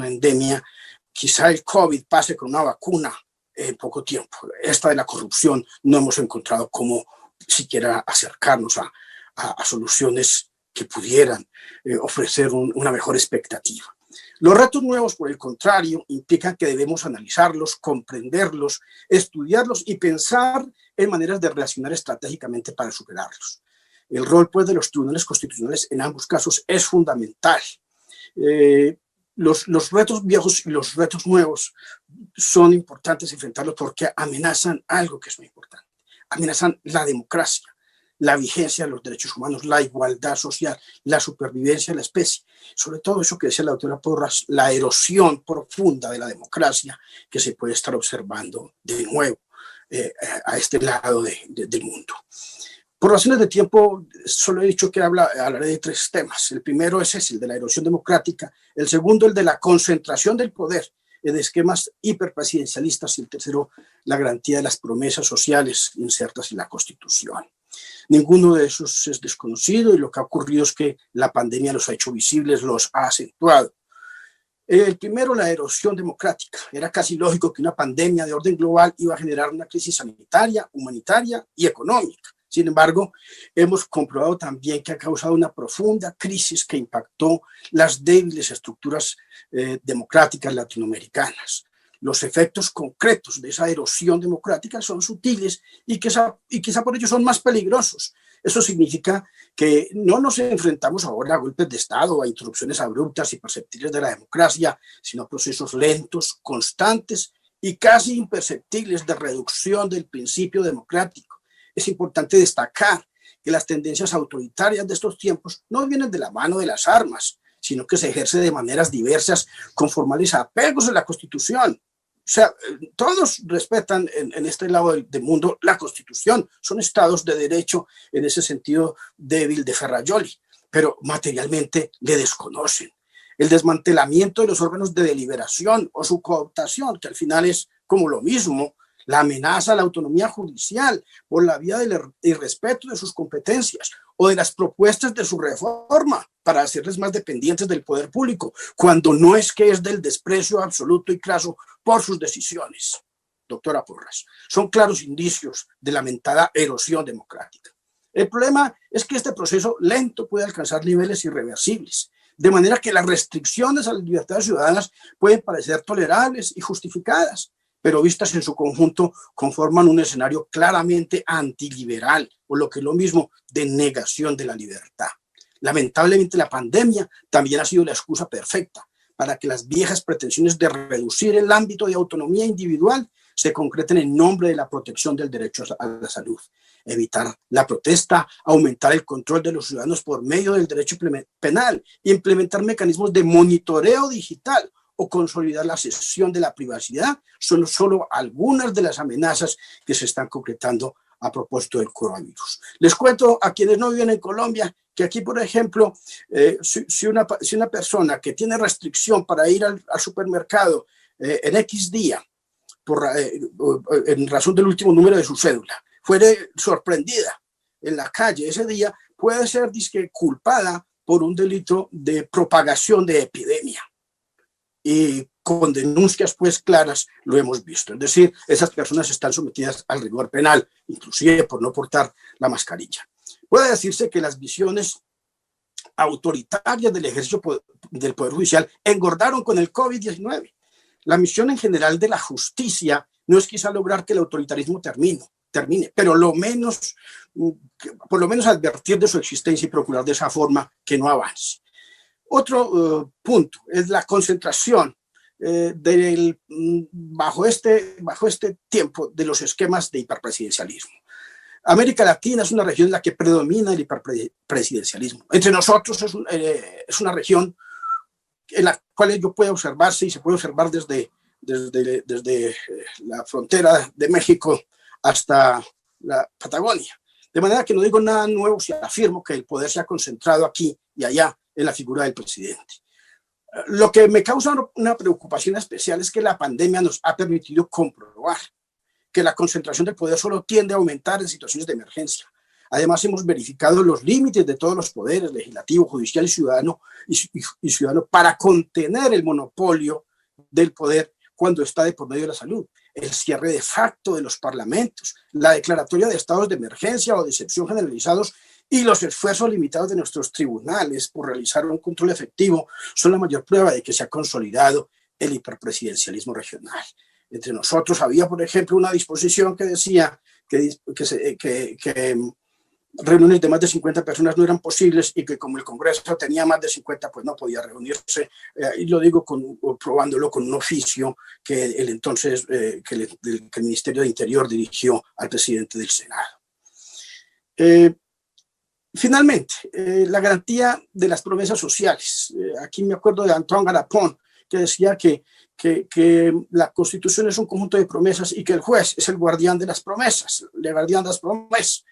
endemia. Quizá el COVID pase con una vacuna en poco tiempo. Esta de la corrupción no hemos encontrado cómo siquiera acercarnos a soluciones que pudieran ofrecer una mejor expectativa. Los retos nuevos, por el contrario, implican que debemos analizarlos, comprenderlos, estudiarlos y pensar en maneras de reaccionar estratégicamente para superarlos. El rol, pues, de los tribunales constitucionales en ambos casos es fundamental. Los retos viejos y los retos nuevos son importantes enfrentarlos porque amenazan algo que es muy importante. Amenazan la democracia, la vigencia de los derechos humanos, la igualdad social, la supervivencia de la especie. Sobre todo eso que decía la doctora Porras, la erosión profunda de la democracia que se puede estar observando de nuevo a este lado del mundo. Por razones de tiempo, solo he dicho que hablaré de 3 temas. El primero es ese, el de la erosión democrática. El segundo, el de la concentración del poder en esquemas hiperpresidencialistas. Y el tercero, la garantía de las promesas sociales insertas en la Constitución. Ninguno de esos es desconocido y lo que ha ocurrido es que la pandemia los ha hecho visibles, los ha acentuado. El primero, la erosión democrática. Era casi lógico que una pandemia de orden global iba a generar una crisis sanitaria, humanitaria y económica. Sin embargo, hemos comprobado también que ha causado una profunda crisis que impactó las débiles estructuras democráticas latinoamericanas. Los efectos concretos de esa erosión democrática son sutiles y quizá por ello son más peligrosos. Eso significa que no nos enfrentamos ahora a golpes de Estado o a interrupciones abruptas y perceptibles de la democracia, sino a procesos lentos, constantes y casi imperceptibles de reducción del principio democrático. Es importante destacar que las tendencias autoritarias de estos tiempos no vienen de la mano de las armas, sino que se ejerce de maneras diversas con formales apegos a la Constitución. O sea, todos respetan en este lado del mundo la Constitución, son estados de derecho en ese sentido débil de Ferrajoli, pero materialmente le desconocen. El desmantelamiento de los órganos de deliberación o su cooptación, que al final es como lo mismo, la amenaza a la autonomía judicial por la vía del irrespeto de sus competencias o de las propuestas de su reforma para hacerles más dependientes del poder público, cuando no es que es del desprecio absoluto y craso por sus decisiones. Doctora Porras, son claros indicios de lamentada erosión democrática. El problema es que este proceso lento puede alcanzar niveles irreversibles, de manera que las restricciones a las libertades ciudadanas pueden parecer tolerables y justificadas, pero vistas en su conjunto conforman un escenario claramente antiliberal, o lo que es lo mismo, de negación de la libertad. Lamentablemente la pandemia también ha sido la excusa perfecta para que las viejas pretensiones de reducir el ámbito de autonomía individual se concreten en nombre de la protección del derecho a la salud. Evitar la protesta, aumentar el control de los ciudadanos por medio del derecho penal, implementar mecanismos de monitoreo digital o consolidar la cesión de la privacidad son solo algunas de las amenazas que se están concretando a propósito del coronavirus. Les cuento a quienes no viven en Colombia que aquí, por ejemplo, si una persona que tiene restricción para ir al supermercado en X día, en razón del último número de su cédula, fuere sorprendida en la calle ese día, puede ser culpada por un delito de propagación de epidemia. Y con denuncias pues claras lo hemos visto. Es decir, esas personas están sometidas al rigor penal, inclusive por no portar la mascarilla. Puede decirse que las visiones autoritarias del ejercicio del Poder Judicial engordaron con el COVID-19. La misión en general de la justicia no es quizá lograr que el autoritarismo termine, pero por lo menos advertir de su existencia y procurar de esa forma que no avance. Otro punto es la concentración bajo este tiempo de los esquemas de hiperpresidencialismo. América Latina es una región en la que predomina el hiperpresidencialismo. Entre nosotros es una región en la cual ello puede observarse y se puede observar desde la frontera de México hasta la Patagonia. De manera que no digo nada nuevo si afirmo que el poder se ha concentrado aquí y allá en la figura del presidente. Lo que me causa una preocupación especial es que la pandemia nos ha permitido comprobar que la concentración del poder solo tiende a aumentar en situaciones de emergencia. Además, hemos verificado los límites de todos los poderes, legislativo, judicial y ciudadano, para contener el monopolio del poder cuando está de por medio de la salud. El cierre de facto de los parlamentos, la declaratoria de estados de emergencia o de excepción generalizados y los esfuerzos limitados de nuestros tribunales por realizar un control efectivo son la mayor prueba de que se ha consolidado el hiperpresidencialismo regional. Entre nosotros había, por ejemplo, una disposición que decía que reuniones de más de 50 personas no eran posibles y que como el Congreso tenía más de 50, pues no podía reunirse. Y lo digo probándolo con un oficio que el Ministerio de Interior dirigió al presidente del Senado. Finalmente, la garantía de las promesas sociales. Aquí me acuerdo de Antoine Garapon, que decía que la Constitución es un conjunto de promesas y que el juez es el guardián de las promesas, el guardián de las promesas.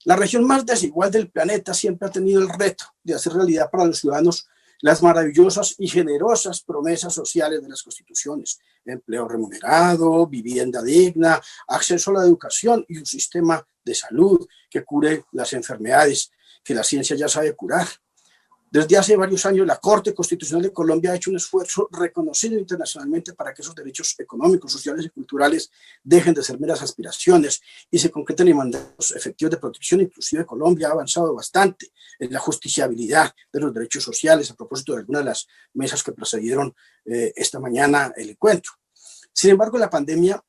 La región más desigual del planeta siempre ha tenido el reto de hacer realidad para los ciudadanos las maravillosas y generosas promesas sociales de las constituciones: empleo remunerado, vivienda digna, acceso a la educación y un sistema de salud que cure las enfermedades que la ciencia ya sabe curar. Desde hace varios años, la Corte Constitucional de Colombia ha hecho un esfuerzo reconocido internacionalmente para que esos derechos económicos, sociales y culturales dejen de ser meras aspiraciones y se concreten en mandatos efectivos de protección. Inclusive Colombia ha avanzado bastante en la justiciabilidad de los derechos sociales, a propósito de algunas de las mesas que precedieron esta mañana el encuentro. Sin embargo, la pandemia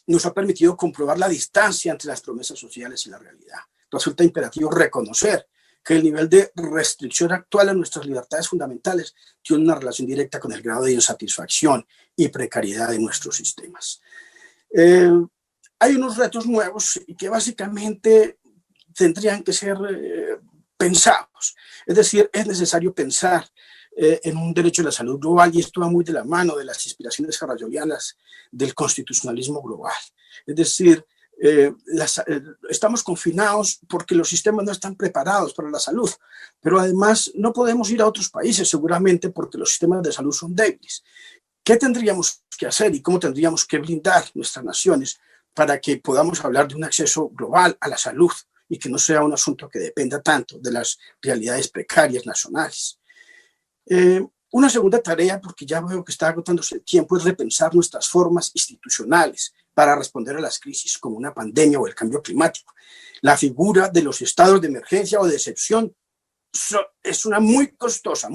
nos ha permitido comprobar la distancia entre las promesas sociales y la realidad. Resulta imperativo reconocer que el nivel de restricción actual a nuestras libertades fundamentales tiene una relación directa con el grado de insatisfacción y precariedad de nuestros sistemas. Hay unos retos nuevos y que básicamente tendrían que ser pensados. Es decir, es necesario pensar en un derecho a la salud global, y esto va muy de la mano de las inspiraciones hegelianas del constitucionalismo global. Es decir, estamos confinados porque los sistemas no están preparados para la salud, pero además no podemos ir a otros países seguramente porque los sistemas de salud son débiles. ¿Qué tendríamos que hacer y cómo tendríamos que blindar nuestras naciones para que podamos hablar de un acceso global a la salud y que no sea un asunto que dependa tanto de las realidades precarias nacionales? Una segunda tarea, porque ya veo que está agotándose el tiempo, es repensar nuestras formas institucionales para responder a las crisis como una pandemia o el cambio climático. La figura de los estados de emergencia o de excepción es una muy costosa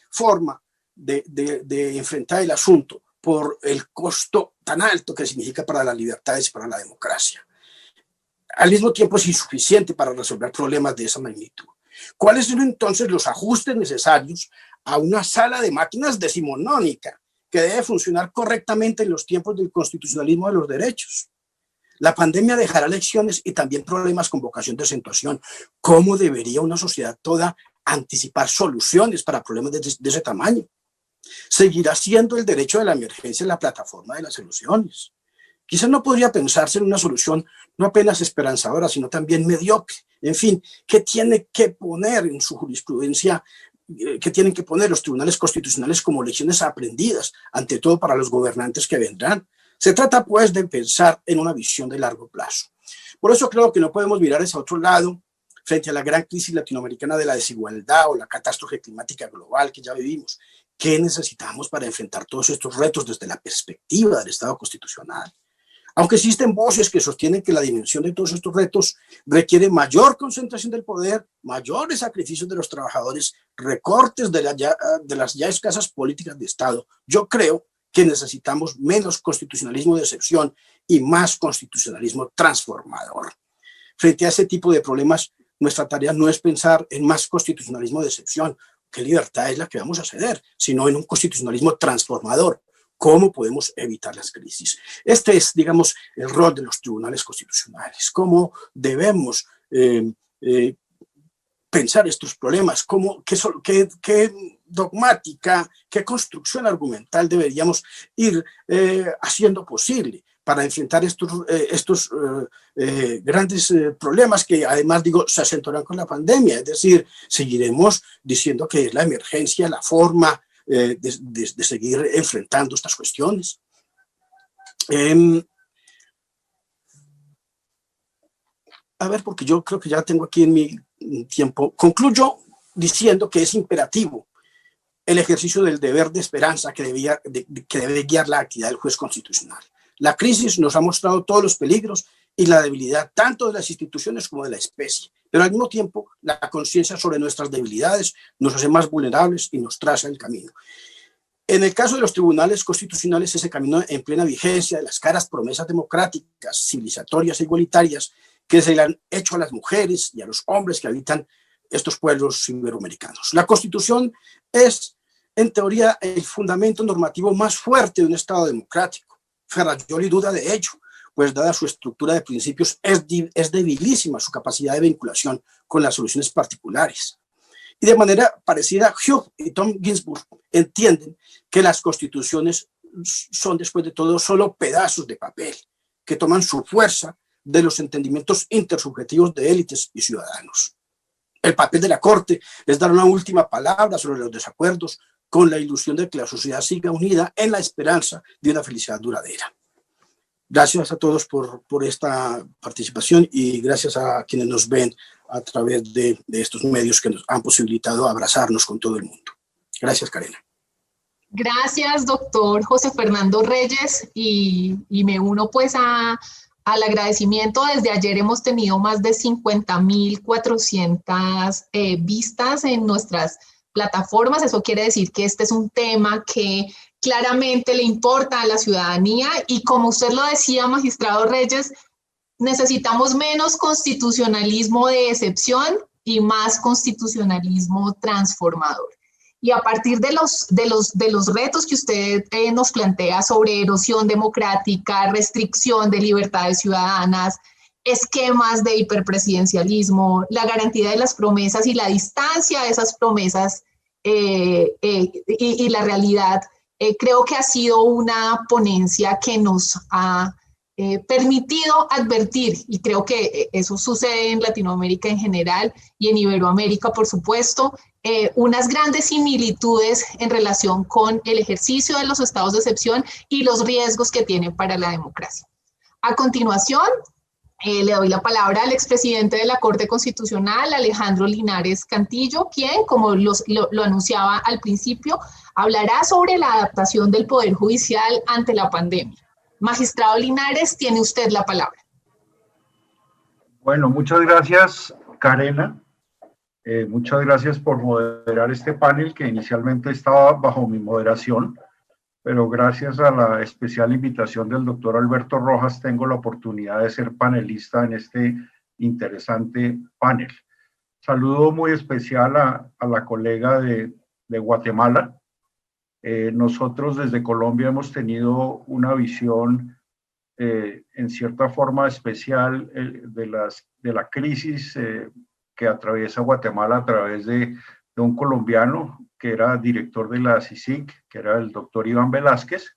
forma de enfrentar el asunto por el costo tan alto que significa para las libertades y para la democracia. Al mismo tiempo es insuficiente para resolver problemas de esa magnitud. ¿Cuáles son entonces los ajustes necesarios a una sala de máquinas decimonónica que debe funcionar correctamente en los tiempos del constitucionalismo de los derechos? La pandemia dejará lecciones y también problemas con vocación de acentuación. ¿Cómo debería una sociedad toda anticipar soluciones para problemas de ese tamaño? ¿Seguirá siendo el derecho de la emergencia la plataforma de las soluciones? Quizás no podría pensarse en una solución no apenas esperanzadora, sino también mediocre. En fin, ¿qué tiene que poner en su jurisprudencia? ¿Qué tienen que poner los tribunales constitucionales como lecciones aprendidas, ante todo para los gobernantes que vendrán? Se trata, pues, de pensar en una visión de largo plazo. Por eso creo que no podemos mirar hacia otro lado frente a la gran crisis latinoamericana de la desigualdad o la catástrofe climática global que ya vivimos. ¿Qué necesitamos para enfrentar todos estos retos desde la perspectiva del Estado constitucional? Aunque existen voces que sostienen que la dimensión de todos estos retos requiere mayor concentración del poder, mayores sacrificios de los trabajadores, recortes de las ya escasas políticas de Estado, yo creo que necesitamos menos constitucionalismo de excepción y más constitucionalismo transformador. Frente a ese tipo de problemas, nuestra tarea no es pensar en más constitucionalismo de excepción, qué libertad es la que vamos a ceder, sino en un constitucionalismo transformador. ¿Cómo podemos evitar las crisis? Este es, digamos, el rol de los tribunales constitucionales. ¿Cómo debemos pensar estos problemas? ¿Qué dogmática, qué construcción argumental deberíamos ir haciendo posible para enfrentar estos grandes problemas que, además, digo, se acentuarán con la pandemia? Es decir, seguiremos diciendo que es la emergencia la forma de seguir enfrentando estas cuestiones. A ver, porque yo creo que ya tengo aquí en mi tiempo. Concluyo diciendo que es imperativo el ejercicio del deber de esperanza que debe guiar la actividad del juez constitucional. La crisis nos ha mostrado todos los peligros y la debilidad tanto de las instituciones como de la especie, pero al mismo tiempo la conciencia sobre nuestras debilidades nos hace más vulnerables y nos traza el camino. En el caso de los tribunales constitucionales, ese camino en plena vigencia de las caras promesas democráticas, civilizatorias e igualitarias que se le han hecho a las mujeres y a los hombres que habitan estos pueblos iberoamericanos. La Constitución es, en teoría, el fundamento normativo más fuerte de un Estado democrático. Ferrajoli duda de ello, pues dada su estructura de principios, es debilísima su capacidad de vinculación con las soluciones particulares. Y de manera parecida, Hugh y Tom Ginsburg entienden que las constituciones son, después de todo, solo pedazos de papel que toman su fuerza de los entendimientos intersubjetivos de élites y ciudadanos. El papel de la Corte es dar una última palabra sobre los desacuerdos con la ilusión de que la sociedad siga unida en la esperanza de una felicidad duradera. Gracias a todos por esta participación y gracias a quienes nos ven a través de estos medios que nos han posibilitado abrazarnos con todo el mundo. Gracias, Karina.
Gracias, doctor José Fernando Reyes, y me uno pues al agradecimiento. Desde ayer hemos tenido más de 50.400 vistas en nuestras plataformas. Eso quiere decir que este es un tema que claramente le importa a la ciudadanía y, como usted lo decía, magistrado Reyes, necesitamos menos constitucionalismo de excepción y más constitucionalismo transformador. Y a partir de los retos que usted nos plantea sobre erosión democrática, restricción de libertades ciudadanas, esquemas de hiperpresidencialismo, la garantía de las promesas y la distancia de esas promesas y la realidad, creo que ha sido una ponencia que nos ha permitido advertir, y creo que eso sucede en Latinoamérica en general y en Iberoamérica, por supuesto, unas grandes similitudes en relación con el ejercicio de los estados de excepción y los riesgos que tienen para la democracia. A continuación, le doy la palabra al expresidente de la Corte Constitucional, Alejandro Linares Cantillo, quien, como lo anunciaba al principio, hablará sobre la adaptación del Poder Judicial ante la pandemia. Magistrado Linares, tiene usted la palabra.
Bueno, muchas gracias, Karina. Muchas gracias por moderar este panel que inicialmente estaba bajo mi moderación, pero gracias a la especial invitación del doctor Alberto Rojas tengo la oportunidad de ser panelista en este interesante panel. Saludo muy especial a la colega de Guatemala. Nosotros desde Colombia hemos tenido una visión en cierta forma especial de la crisis que atraviesa Guatemala a través de un colombiano que era director de la CICIG, que era el doctor Iván Velázquez,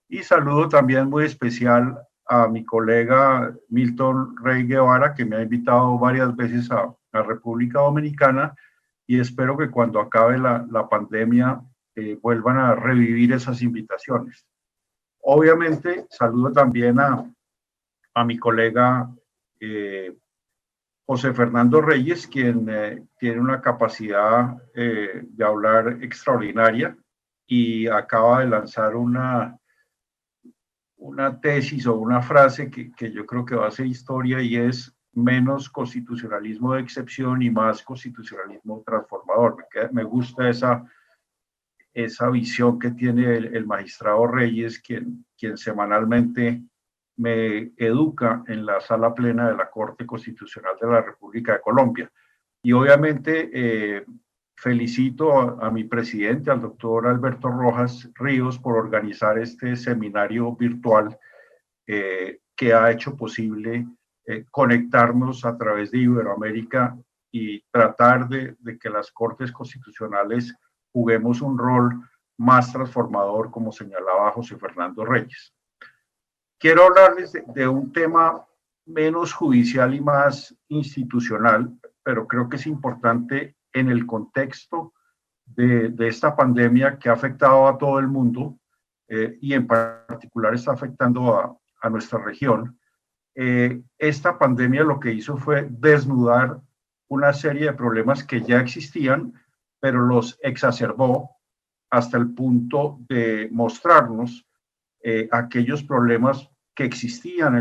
y saludo también muy especial a mi colega Milton Rey Guevara, que me ha invitado varias veces a República Dominicana, y espero que cuando acabe la pandemia vuelvan a revivir esas invitaciones. Obviamente, saludo también a mi colega José Fernando Reyes, quien tiene una capacidad de hablar extraordinaria y acaba de lanzar una tesis o una frase que yo creo que va a ser historia, y es menos constitucionalismo de excepción y más constitucionalismo transformador. Me gusta esa visión que tiene el magistrado Reyes, quien semanalmente me educa en la sala plena de la Corte Constitucional de la República de Colombia. Y obviamente felicito a mi presidente, al doctor Alberto Rojas Ríos, por organizar este seminario virtual que ha hecho posible conectarnos a través de Iberoamérica y tratar de que las Cortes Constitucionales juguemos un rol más transformador, como señalaba José Fernando Reyes. Quiero hablarles de un tema menos judicial y más institucional, pero creo que es importante en el contexto de esta pandemia que ha afectado a todo el mundo y en particular está afectando a nuestra región, esta pandemia lo que hizo fue desnudar una serie de problemas que ya existían, pero los exacerbó hasta el punto de mostrarnos aquellos problemas que existían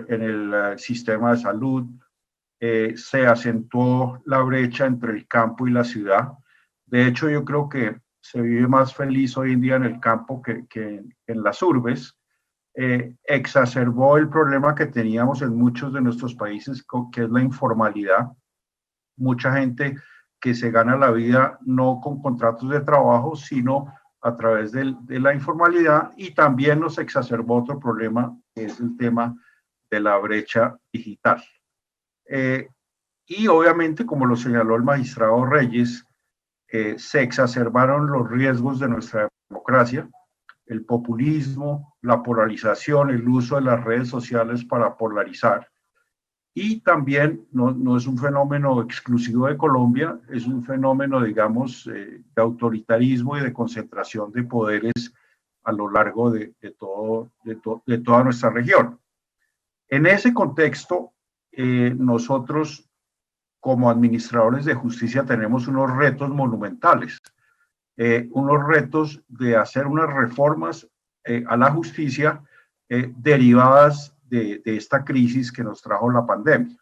en el sistema de salud. Se acentuó la brecha entre el campo y la ciudad. De hecho, yo creo que se vive más feliz hoy en día en el campo que en las urbes. Exacerbó el problema que teníamos en muchos de nuestros países, que es la informalidad. Mucha gente que se gana la vida no con contratos de trabajo, sino a través de la informalidad, y también nos exacerbó otro problema, que es el tema de la brecha digital. Y obviamente, como lo señaló el magistrado Reyes, se exacerbaron los riesgos de nuestra democracia, el populismo, la polarización, el uso de las redes sociales para polarizar. Y también no es un fenómeno exclusivo de Colombia, es un fenómeno, digamos, de autoritarismo y de concentración de poderes a lo largo de toda nuestra región. En ese contexto, nosotros como administradores de justicia tenemos unos retos monumentales, unos retos de hacer unas reformas a la justicia derivadas de esta crisis que nos trajo la pandemia.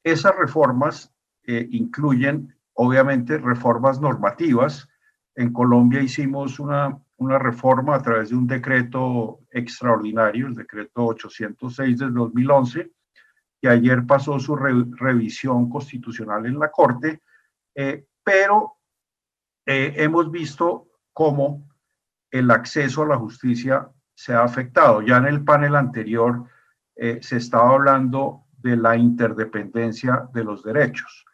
Esas reformas incluyen, obviamente, reformas normativas. En Colombia hicimos una reforma a través de un decreto extraordinario, el decreto 806 del 2011, que ayer pasó su revisión constitucional en la Corte, pero hemos visto cómo el acceso a la justicia se ha afectado. Ya en el panel anterior se estaba hablando de la interdependencia de los derechos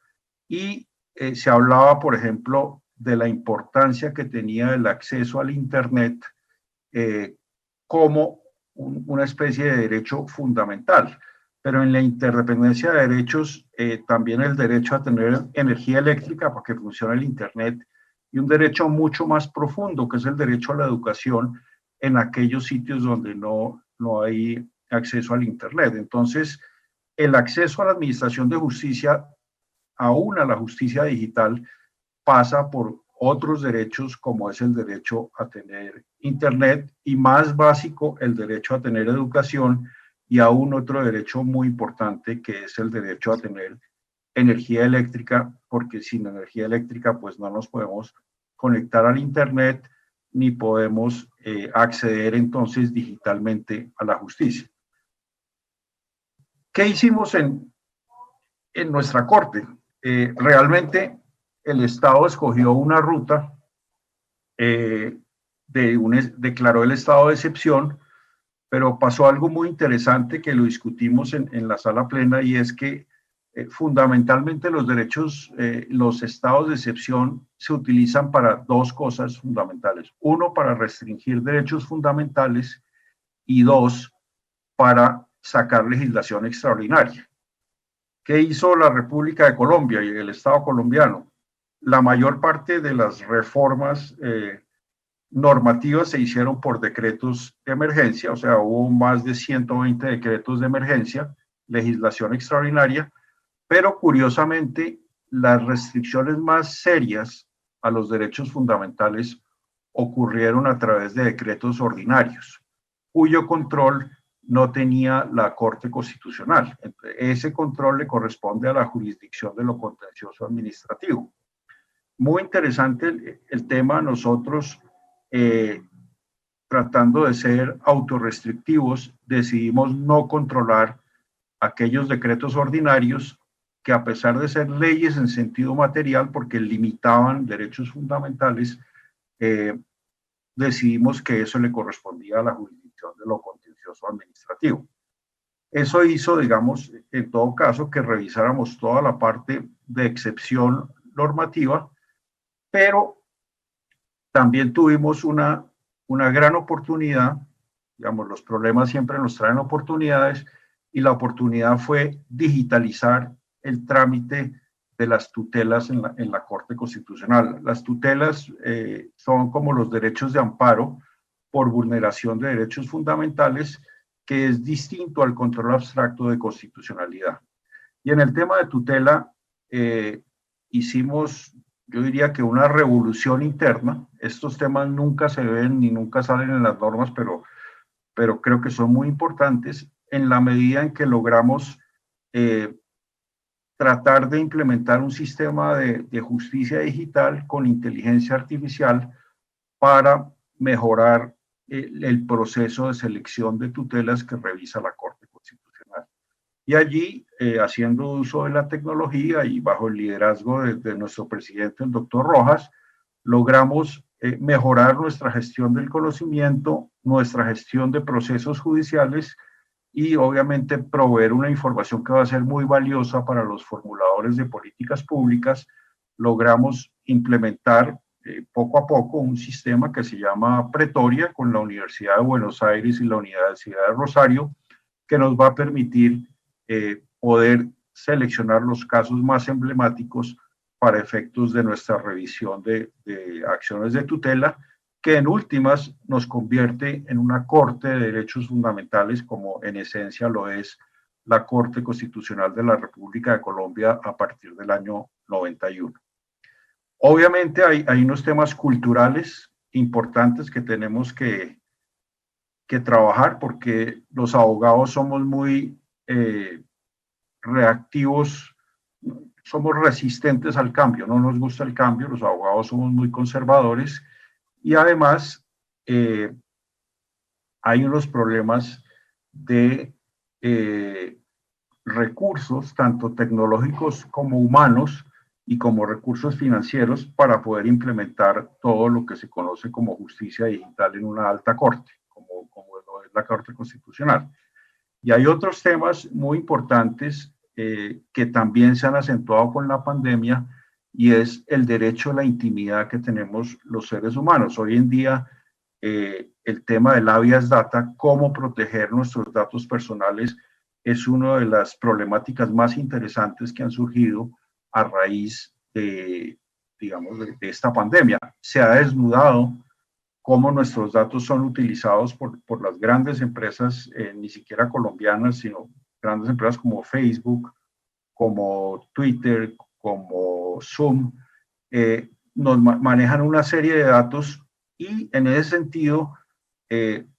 y se hablaba, por ejemplo, de la importancia que tenía el acceso al Internet como una especie de derecho fundamental. Pero en la interdependencia de derechos, también el derecho a tener energía eléctrica para que funcione el Internet, y un derecho mucho más profundo, que es el derecho a la educación en aquellos sitios donde no hay acceso al Internet. Entonces, el acceso a la administración de justicia, aún a la justicia digital, pasa por otros derechos, como es el derecho a tener Internet, y más básico, el derecho a tener educación, y aún otro derecho muy importante, que es el derecho a tener energía eléctrica, porque sin energía eléctrica pues no nos podemos conectar al Internet ni podemos acceder entonces digitalmente a la justicia. ¿Qué hicimos en nuestra corte? Realmente el Estado escogió una ruta, declaró el estado de excepción, pero pasó algo muy interesante que lo discutimos en la sala plena, y es que fundamentalmente los derechos, los estados de excepción se utilizan para dos cosas fundamentales. Uno, para restringir derechos fundamentales, y dos, para sacar legislación extraordinaria. ¿Qué hizo la República de Colombia y el Estado colombiano? La mayor parte de las reformas normativas se hicieron por decretos de emergencia, o sea, hubo más de 120 decretos de emergencia, legislación extraordinaria, pero curiosamente las restricciones más serias a los derechos fundamentales ocurrieron a través de decretos ordinarios, cuyo control no tenía la Corte Constitucional. Ese control le corresponde a la jurisdicción de lo contencioso administrativo. Muy interesante el tema. Nosotros, tratando de ser autorrestrictivos, decidimos no controlar aquellos decretos ordinarios que, a pesar de ser leyes en sentido material, porque limitaban derechos fundamentales, decidimos que eso le correspondía a la jurisdicción de lo contencioso administrativo. Eso hizo, digamos, en todo caso, que revisáramos toda la parte de excepción normativa, pero también tuvimos una gran oportunidad. Digamos, los problemas siempre nos traen oportunidades, y la oportunidad fue digitalizar el trámite de las tutelas en la Corte Constitucional. Las tutelas son como los derechos de amparo por vulneración de derechos fundamentales que es distinto al control abstracto de constitucionalidad. Y en el tema de tutela, hicimos, yo diría que una revolución interna. Estos temas nunca se ven ni nunca salen en las normas, pero creo que son muy importantes en la medida en que logramos tratar de implementar un sistema de justicia digital con inteligencia artificial para mejorar el proceso de selección de tutelas que revisa la Corte Constitucional. Y allí, haciendo uso de la tecnología y bajo el liderazgo de nuestro presidente, el doctor Rojas, logramos mejorar nuestra gestión del conocimiento, nuestra gestión de procesos judiciales y obviamente proveer una información que va a ser muy valiosa para los formuladores de políticas públicas. Logramos implementar poco a poco un sistema que se llama Pretoria con la Universidad de Buenos Aires y la Universidad de Rosario, que nos va a permitir poder seleccionar los casos más emblemáticos para efectos de nuestra revisión de acciones de tutela, que en últimas nos convierte en una Corte de Derechos Fundamentales, como en esencia lo es la Corte Constitucional de la República de Colombia a partir del año 91. Obviamente hay unos temas culturales importantes que tenemos que trabajar, porque los abogados somos muy reactivos, somos resistentes al cambio, no nos gusta el cambio, los abogados somos muy conservadores y además hay unos problemas de recursos, tanto tecnológicos como humanos y como recursos financieros para poder implementar todo lo que se conoce como justicia digital en una alta corte, como lo es la Corte Constitucional. Y hay otros temas muy importantes que también se han acentuado con la pandemia, y es el derecho a la intimidad que tenemos los seres humanos. Hoy en día, el tema del habeas data, cómo proteger nuestros datos personales, es una de las problemáticas más interesantes que han surgido a raíz de esta pandemia. Se ha desnudado cómo nuestros datos son utilizados por las grandes empresas, ni siquiera colombianas, sino grandes empresas como Facebook, como Twitter, como Zoom, nos manejan una serie de datos y en ese sentido,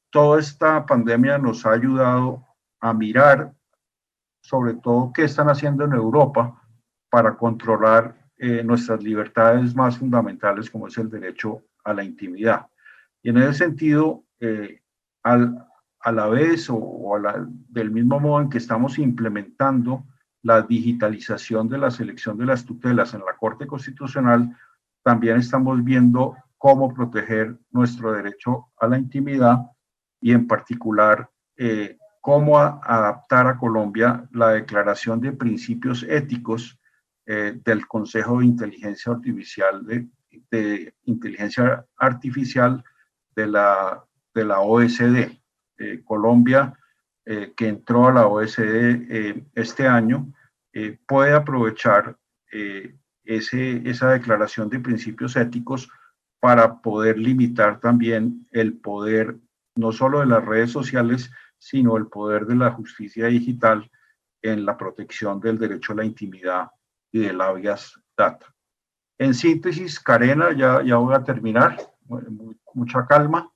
toda esta pandemia nos ha ayudado a mirar sobre todo qué están haciendo en Europa para controlar nuestras libertades más fundamentales, como es el derecho a la intimidad. Y en ese sentido, a la vez del mismo modo en que estamos implementando la digitalización de la selección de las tutelas en la Corte Constitucional, también estamos viendo cómo proteger nuestro derecho a la intimidad y en particular cómo adaptar a Colombia la Declaración de Principios Éticos del Consejo de Inteligencia Artificial de Inteligencia Artificial de la OSD. Colombia, que entró a la OSD este año, puede aprovechar esa declaración de principios éticos para poder limitar también el poder, no solo de las redes sociales, sino el poder de la justicia digital en la protección del derecho a la intimidad y del habeas data. En síntesis, Karena, ya voy a terminar, mucha calma.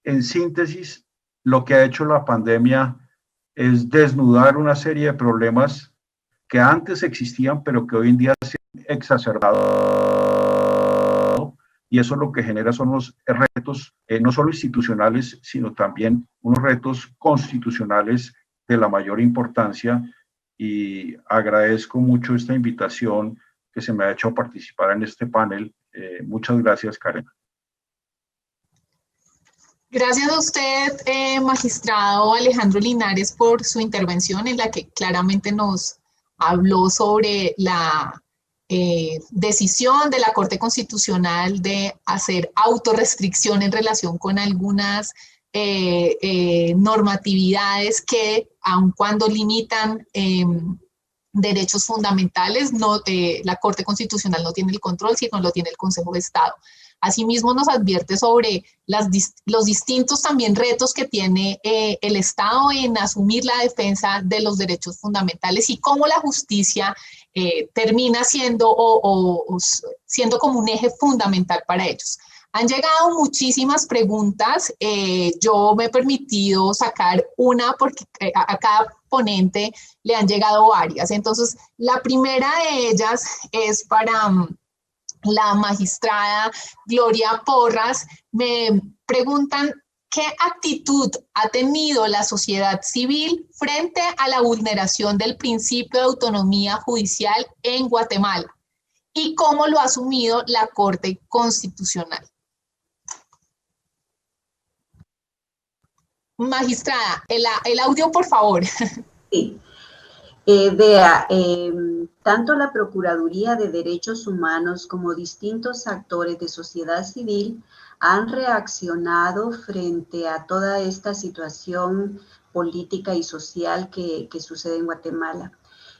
En síntesis, lo que ha hecho la pandemia es desnudar una serie de problemas que antes existían, pero que hoy en día se han exacerbado, y eso lo que genera son los retos, no solo institucionales, sino también unos retos constitucionales de la mayor importancia, y agradezco mucho esta invitación que se me ha hecho a participar en este panel. Muchas gracias, Karen.
Gracias a usted, magistrado Alejandro Linares, por su intervención en la que claramente nos habló sobre la decisión de la Corte Constitucional de hacer autorrestricción en relación con algunas normatividades que, aun cuando limitan derechos fundamentales, la Corte Constitucional no tiene el control, sino lo tiene el Consejo de Estado. Asimismo, nos advierte sobre los distintos también retos que tiene el Estado en asumir la defensa de los derechos fundamentales y cómo la justicia termina siendo siendo como un eje fundamental para ellos. Han llegado muchísimas preguntas. Yo me he permitido sacar una porque a cada ponente le han llegado varias. Entonces, la primera de ellas es para la magistrada Gloria Porras. Me preguntan qué actitud ha tenido la sociedad civil frente a la vulneración del principio de autonomía judicial en Guatemala y cómo lo ha asumido la Corte Constitucional. Magistrada, el audio, por favor.
Sí. Tanto la Procuraduría de Derechos Humanos como distintos actores de sociedad civil han reaccionado frente a toda esta situación política y social que sucede en Guatemala.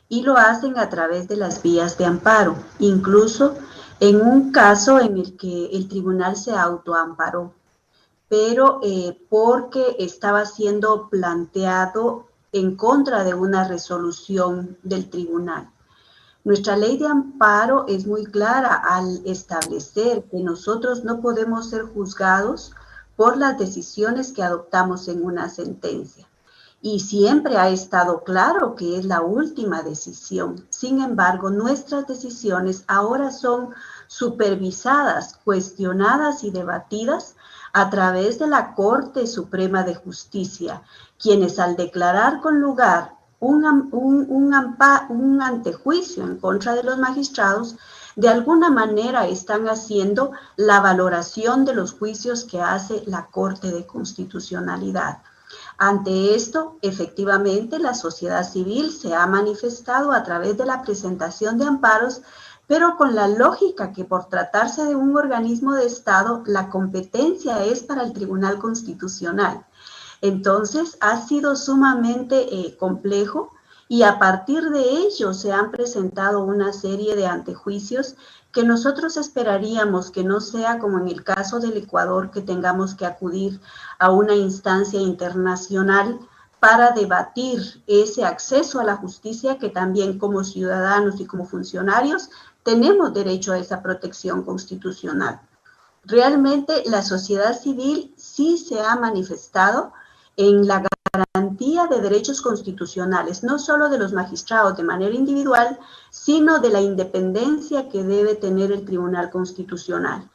Y lo hacen a través de las vías de amparo, incluso en un caso en el que el tribunal se autoamparó, pero porque estaba siendo planteado en contra de una resolución del tribunal. Nuestra ley de amparo es muy clara al establecer que nosotros no podemos ser juzgados por las decisiones que adoptamos en una sentencia. Y siempre ha estado claro que es la última decisión. Sin embargo, nuestras decisiones ahora son supervisadas, cuestionadas y debatidas a través de la Corte Suprema de Justicia, quienes al declarar con lugar un antejuicio en contra de los magistrados, de alguna manera están haciendo la valoración de los juicios que hace la Corte de Constitucionalidad. Ante esto, efectivamente, la sociedad civil se ha manifestado a través de la presentación de amparos, pero con la lógica que por tratarse de un organismo de Estado, la competencia es para el Tribunal Constitucional. Entonces, ha sido sumamente complejo y a partir de ello se han presentado una serie de antejuicios que nosotros esperaríamos que no sea como en el caso del Ecuador, que tengamos que acudir a una instancia internacional para debatir ese acceso a la justicia que también como ciudadanos y como funcionarios tenemos derecho a esa protección constitucional. Realmente la sociedad civil sí se ha manifestado en la garantía de derechos constitucionales, no solo de los magistrados de manera individual, sino de la independencia que debe tener el Tribunal Constitucional.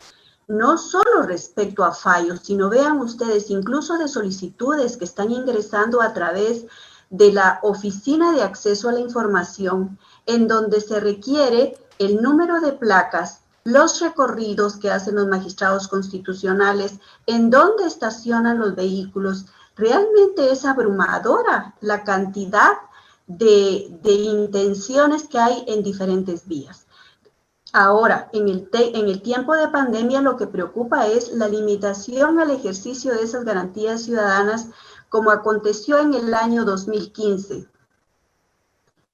No solo respecto a fallos, sino vean ustedes, incluso de solicitudes que están ingresando a través de la Oficina de Acceso a la Información, en donde se requiere el número de placas, los recorridos que hacen los magistrados constitucionales, en dónde estacionan los vehículos. Realmente es abrumadora la cantidad de intenciones que hay en diferentes vías. Ahora, en el tiempo de pandemia, lo que preocupa es la limitación al ejercicio de esas garantías ciudadanas, como aconteció en el año 2015,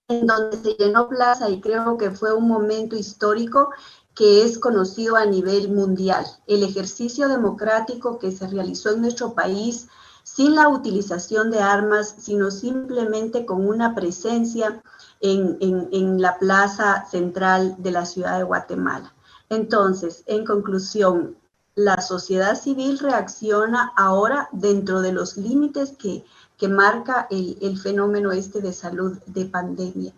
en donde se llenó plaza, y creo que fue un momento histórico que es conocido a nivel mundial. El ejercicio democrático que se realizó en nuestro país sin la utilización de armas, sino simplemente con una presencia en la plaza central de la ciudad de Guatemala. Entonces, en conclusión, la sociedad civil reacciona ahora dentro de los límites que marca el fenómeno de salud de pandemia.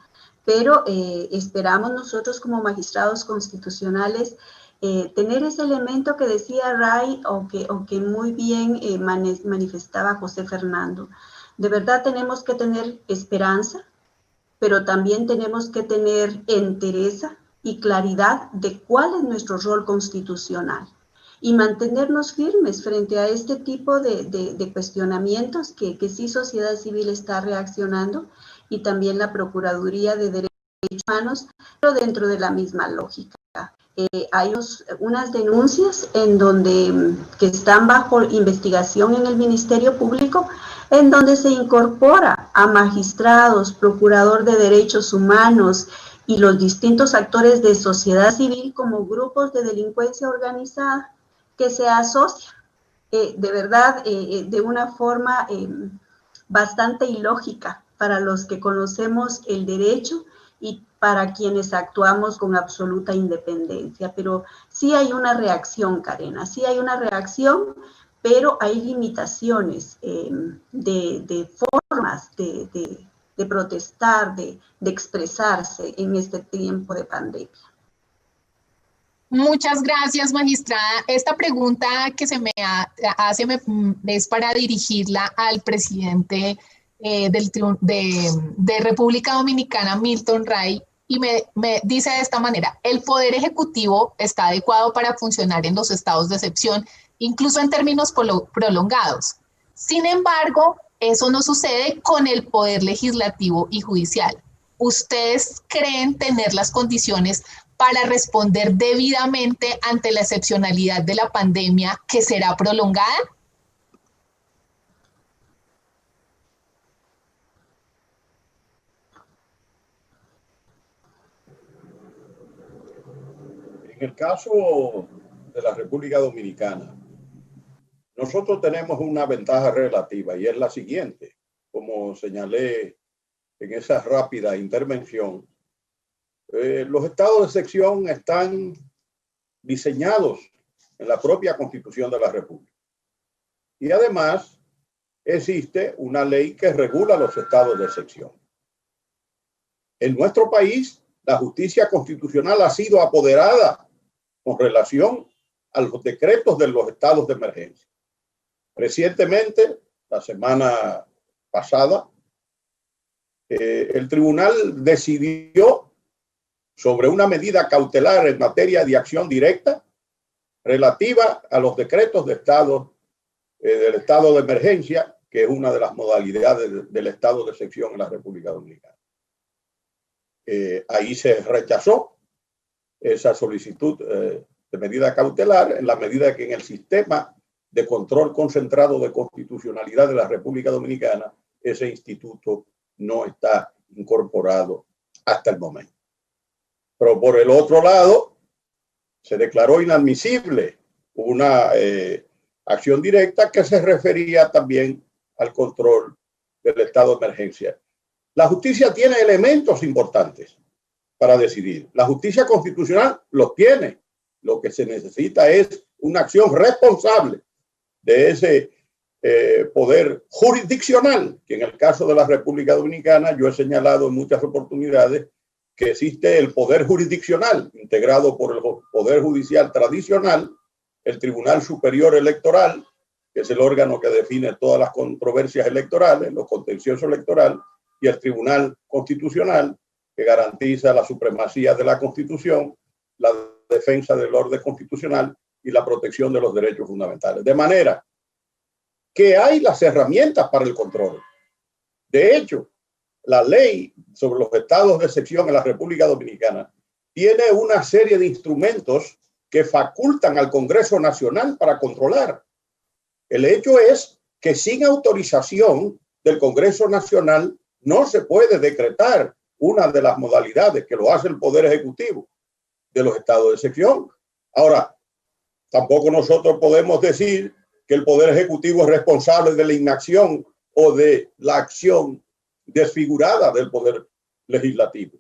Pero esperamos nosotros como magistrados constitucionales tener ese elemento que decía Ray o que muy bien manifestaba José Fernando. De verdad tenemos que tener esperanza, pero también tenemos que tener entereza y claridad de cuál es nuestro rol constitucional y mantenernos firmes frente a este tipo de cuestionamientos que sí sociedad civil está reaccionando y también la Procuraduría de Derechos Humanos, pero dentro de la misma lógica. Hay unas denuncias en donde, que están bajo investigación en el Ministerio Público, en donde se incorpora a magistrados, procurador de derechos humanos y los distintos actores de sociedad civil como grupos de delincuencia organizada que se asocian de verdad de una forma bastante ilógica para los que conocemos el derecho y para quienes actuamos con absoluta independencia. Pero sí hay una reacción, Karena, sí hay una reacción, pero hay limitaciones de formas de protestar, de expresarse en este tiempo de pandemia.
Muchas gracias, magistrada. Esta pregunta que se me hace es para dirigirla al presidente de República Dominicana, Milton Ray, y me dice de esta manera: el Poder Ejecutivo está adecuado para funcionar en los estados de excepción, incluso en términos prolongados. Sin embargo, eso no sucede con el Poder Legislativo y Judicial. ¿Ustedes creen tener las condiciones para responder debidamente ante la excepcionalidad de la pandemia que será prolongada?
En el caso de la República Dominicana, nosotros tenemos una ventaja relativa y es la siguiente. Como señalé en esa rápida intervención, los estados de excepción están diseñados en la propia Constitución de la República. Y además existe una ley que regula los estados de excepción. En nuestro país, la justicia constitucional ha sido apoderada con relación a los decretos de los estados de emergencia. Recientemente, la semana pasada, el tribunal decidió sobre una medida cautelar en materia de acción directa relativa a los decretos de estado, del estado de emergencia, que es una de las modalidades del estado de excepción en la República Dominicana. Ahí se rechazó esa solicitud de medida cautelar en la medida que en el sistema de control concentrado de constitucionalidad de la República Dominicana ese instituto no está incorporado hasta el momento. Pero por el otro lado, se declaró inadmisible una acción directa que se refería también al control del estado de emergencia. La justicia tiene elementos importantes para decidir. La justicia constitucional los tiene. Lo que se necesita es una acción responsable de ese poder jurisdiccional, que en el caso de la República Dominicana yo he señalado en muchas oportunidades que existe el poder jurisdiccional integrado por el poder judicial tradicional, el Tribunal Superior Electoral, que es el órgano que define todas las controversias electorales, los contenciosos electorales, y el Tribunal Constitucional, que garantiza la supremacía de la Constitución, la defensa del orden constitucional y la protección de los derechos fundamentales. De manera que hay las herramientas para el control. De hecho, la ley sobre los estados de excepción en la República Dominicana tiene una serie de instrumentos que facultan al Congreso Nacional para controlar. El hecho es que sin autorización del Congreso Nacional no se puede decretar una de las modalidades que lo hace el Poder Ejecutivo de los estados de excepción. Ahora, tampoco nosotros podemos decir que el Poder Ejecutivo es responsable de la inacción o de la acción desfigurada del Poder Legislativo.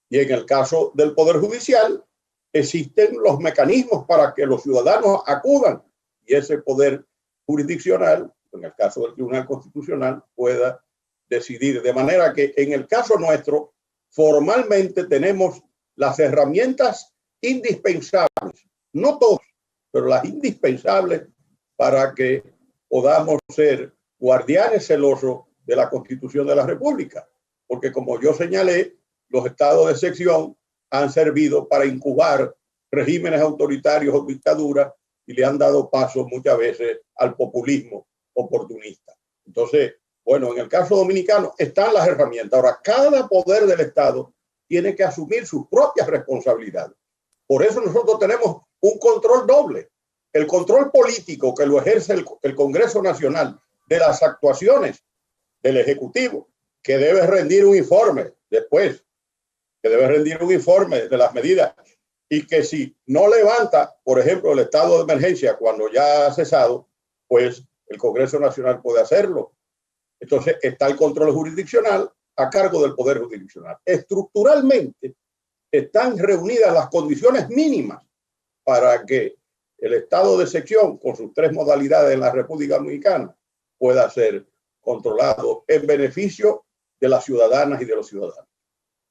Y en el caso del Poder Judicial, existen los mecanismos para que los ciudadanos acudan y ese poder jurisdiccional, en el caso del Tribunal Constitucional, pueda decidir. De manera que en el caso nuestro, formalmente tenemos las herramientas indispensables, no todos, pero las indispensables para que podamos ser guardianes celosos de la Constitución de la República. Porque como yo señalé, los estados de excepción han servido para incubar regímenes autoritarios o dictaduras y le han dado paso muchas veces al populismo oportunista. Entonces, bueno, en el caso dominicano están las herramientas. Ahora, cada poder del Estado tiene que asumir sus propias responsabilidades. Por eso nosotros tenemos un control doble. El control político que lo ejerce el Congreso Nacional de las actuaciones del Ejecutivo, que debe rendir un informe después, que debe rendir un informe de las medidas, y que si no levanta, por ejemplo, el estado de emergencia cuando ya ha cesado, pues el Congreso Nacional puede hacerlo. Entonces está el control jurisdiccional a cargo del Poder Jurisdiccional. Estructuralmente están reunidas las condiciones mínimas para que el estado de excepción, con sus 3 modalidades en la República Dominicana, pueda ser controlado en beneficio de las ciudadanas y de los ciudadanos.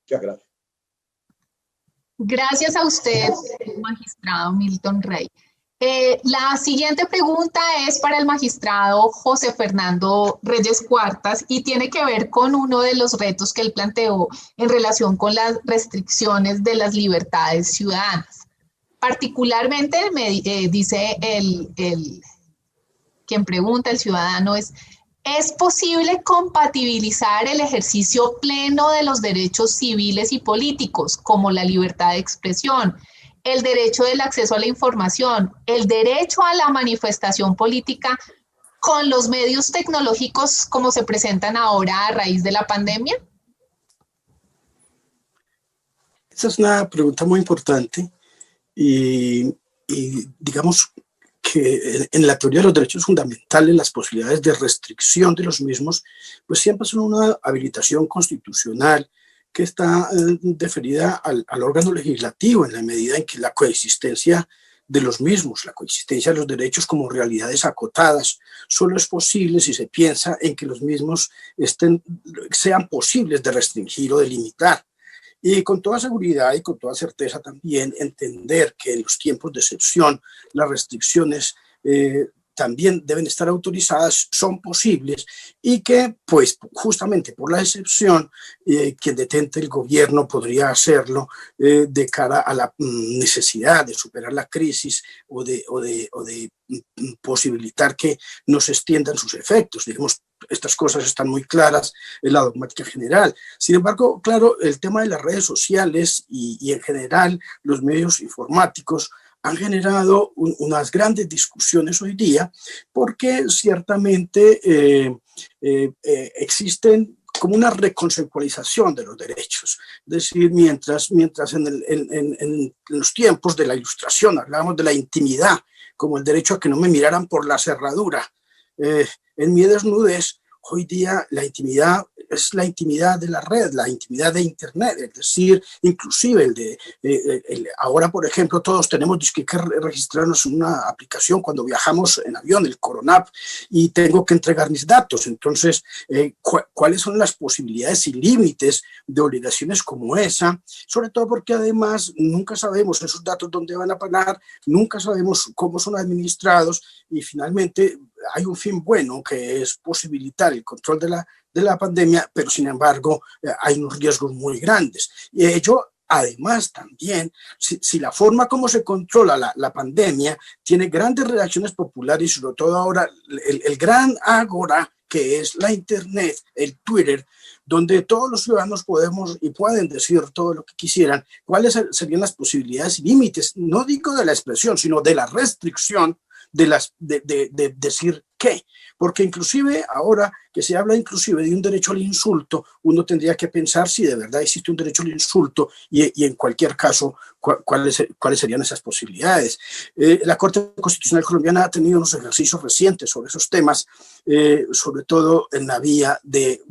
Muchas gracias.
Gracias a usted, magistrado Milton Rey. La siguiente pregunta es para el magistrado José Fernando Reyes Cuartas y tiene que ver con uno de los retos que él planteó en relación con las restricciones de las libertades ciudadanas. Particularmente, dice quien pregunta, el ciudadano, ¿es posible compatibilizar el ejercicio pleno de los derechos civiles y políticos, como la libertad de expresión, el derecho del acceso a la información, el derecho a la manifestación política, con los medios tecnológicos como se presentan ahora a raíz de la pandemia?
Esa es una pregunta muy importante y digamos que en la teoría de los derechos fundamentales las posibilidades de restricción de los mismos pues siempre son una habilitación constitucional que está deferida al órgano legislativo en la medida en que la coexistencia de los mismos, la coexistencia de los derechos como realidades acotadas, solo es posible si se piensa en que los mismos sean posibles de restringir o de limitar. Y con toda seguridad y con toda certeza también entender que en los tiempos de excepción las restricciones también deben estar autorizadas, son posibles y que pues justamente por la excepción quien detente el gobierno podría hacerlo de cara a la necesidad de superar la crisis o de posibilitar que no se extiendan sus efectos. Digamos, estas cosas están muy claras en la dogmática general. Sin embargo, claro, el tema de las redes sociales y en general los medios informáticos han generado unas grandes discusiones hoy día porque ciertamente existen como una reconceptualización de los derechos. Es decir, mientras en los tiempos de la Ilustración hablábamos de la intimidad, como el derecho a que no me miraran por la cerradura, en mi desnudez, hoy día la intimidad es la intimidad de la red, la intimidad de Internet, es decir, inclusive ahora, por ejemplo, todos tenemos que registrarnos en una aplicación cuando viajamos en avión, el Coronap, y tengo que entregar mis datos. Entonces, ¿cuáles son las posibilidades y límites de obligaciones como esa? Sobre todo porque además nunca sabemos esos datos dónde van a parar, nunca sabemos cómo son administrados y finalmente hay un fin bueno que es posibilitar el control de la pandemia, pero sin embargo hay unos riesgos muy grandes. Y ello, además, también, si la forma como se controla la pandemia tiene grandes reacciones populares, sobre todo ahora el gran ágora que es la Internet, el Twitter, donde todos los ciudadanos podemos y pueden decir todo lo que quisieran, cuáles serían las posibilidades y límites, no digo de la expresión, sino de la restricción de decir qué, porque inclusive ahora que se habla inclusive de un derecho al insulto, uno tendría que pensar si de verdad existe un derecho al insulto y en cualquier caso cuáles serían esas posibilidades. La Corte Constitucional Colombiana ha tenido unos ejercicios recientes sobre esos temas, sobre todo en la vía de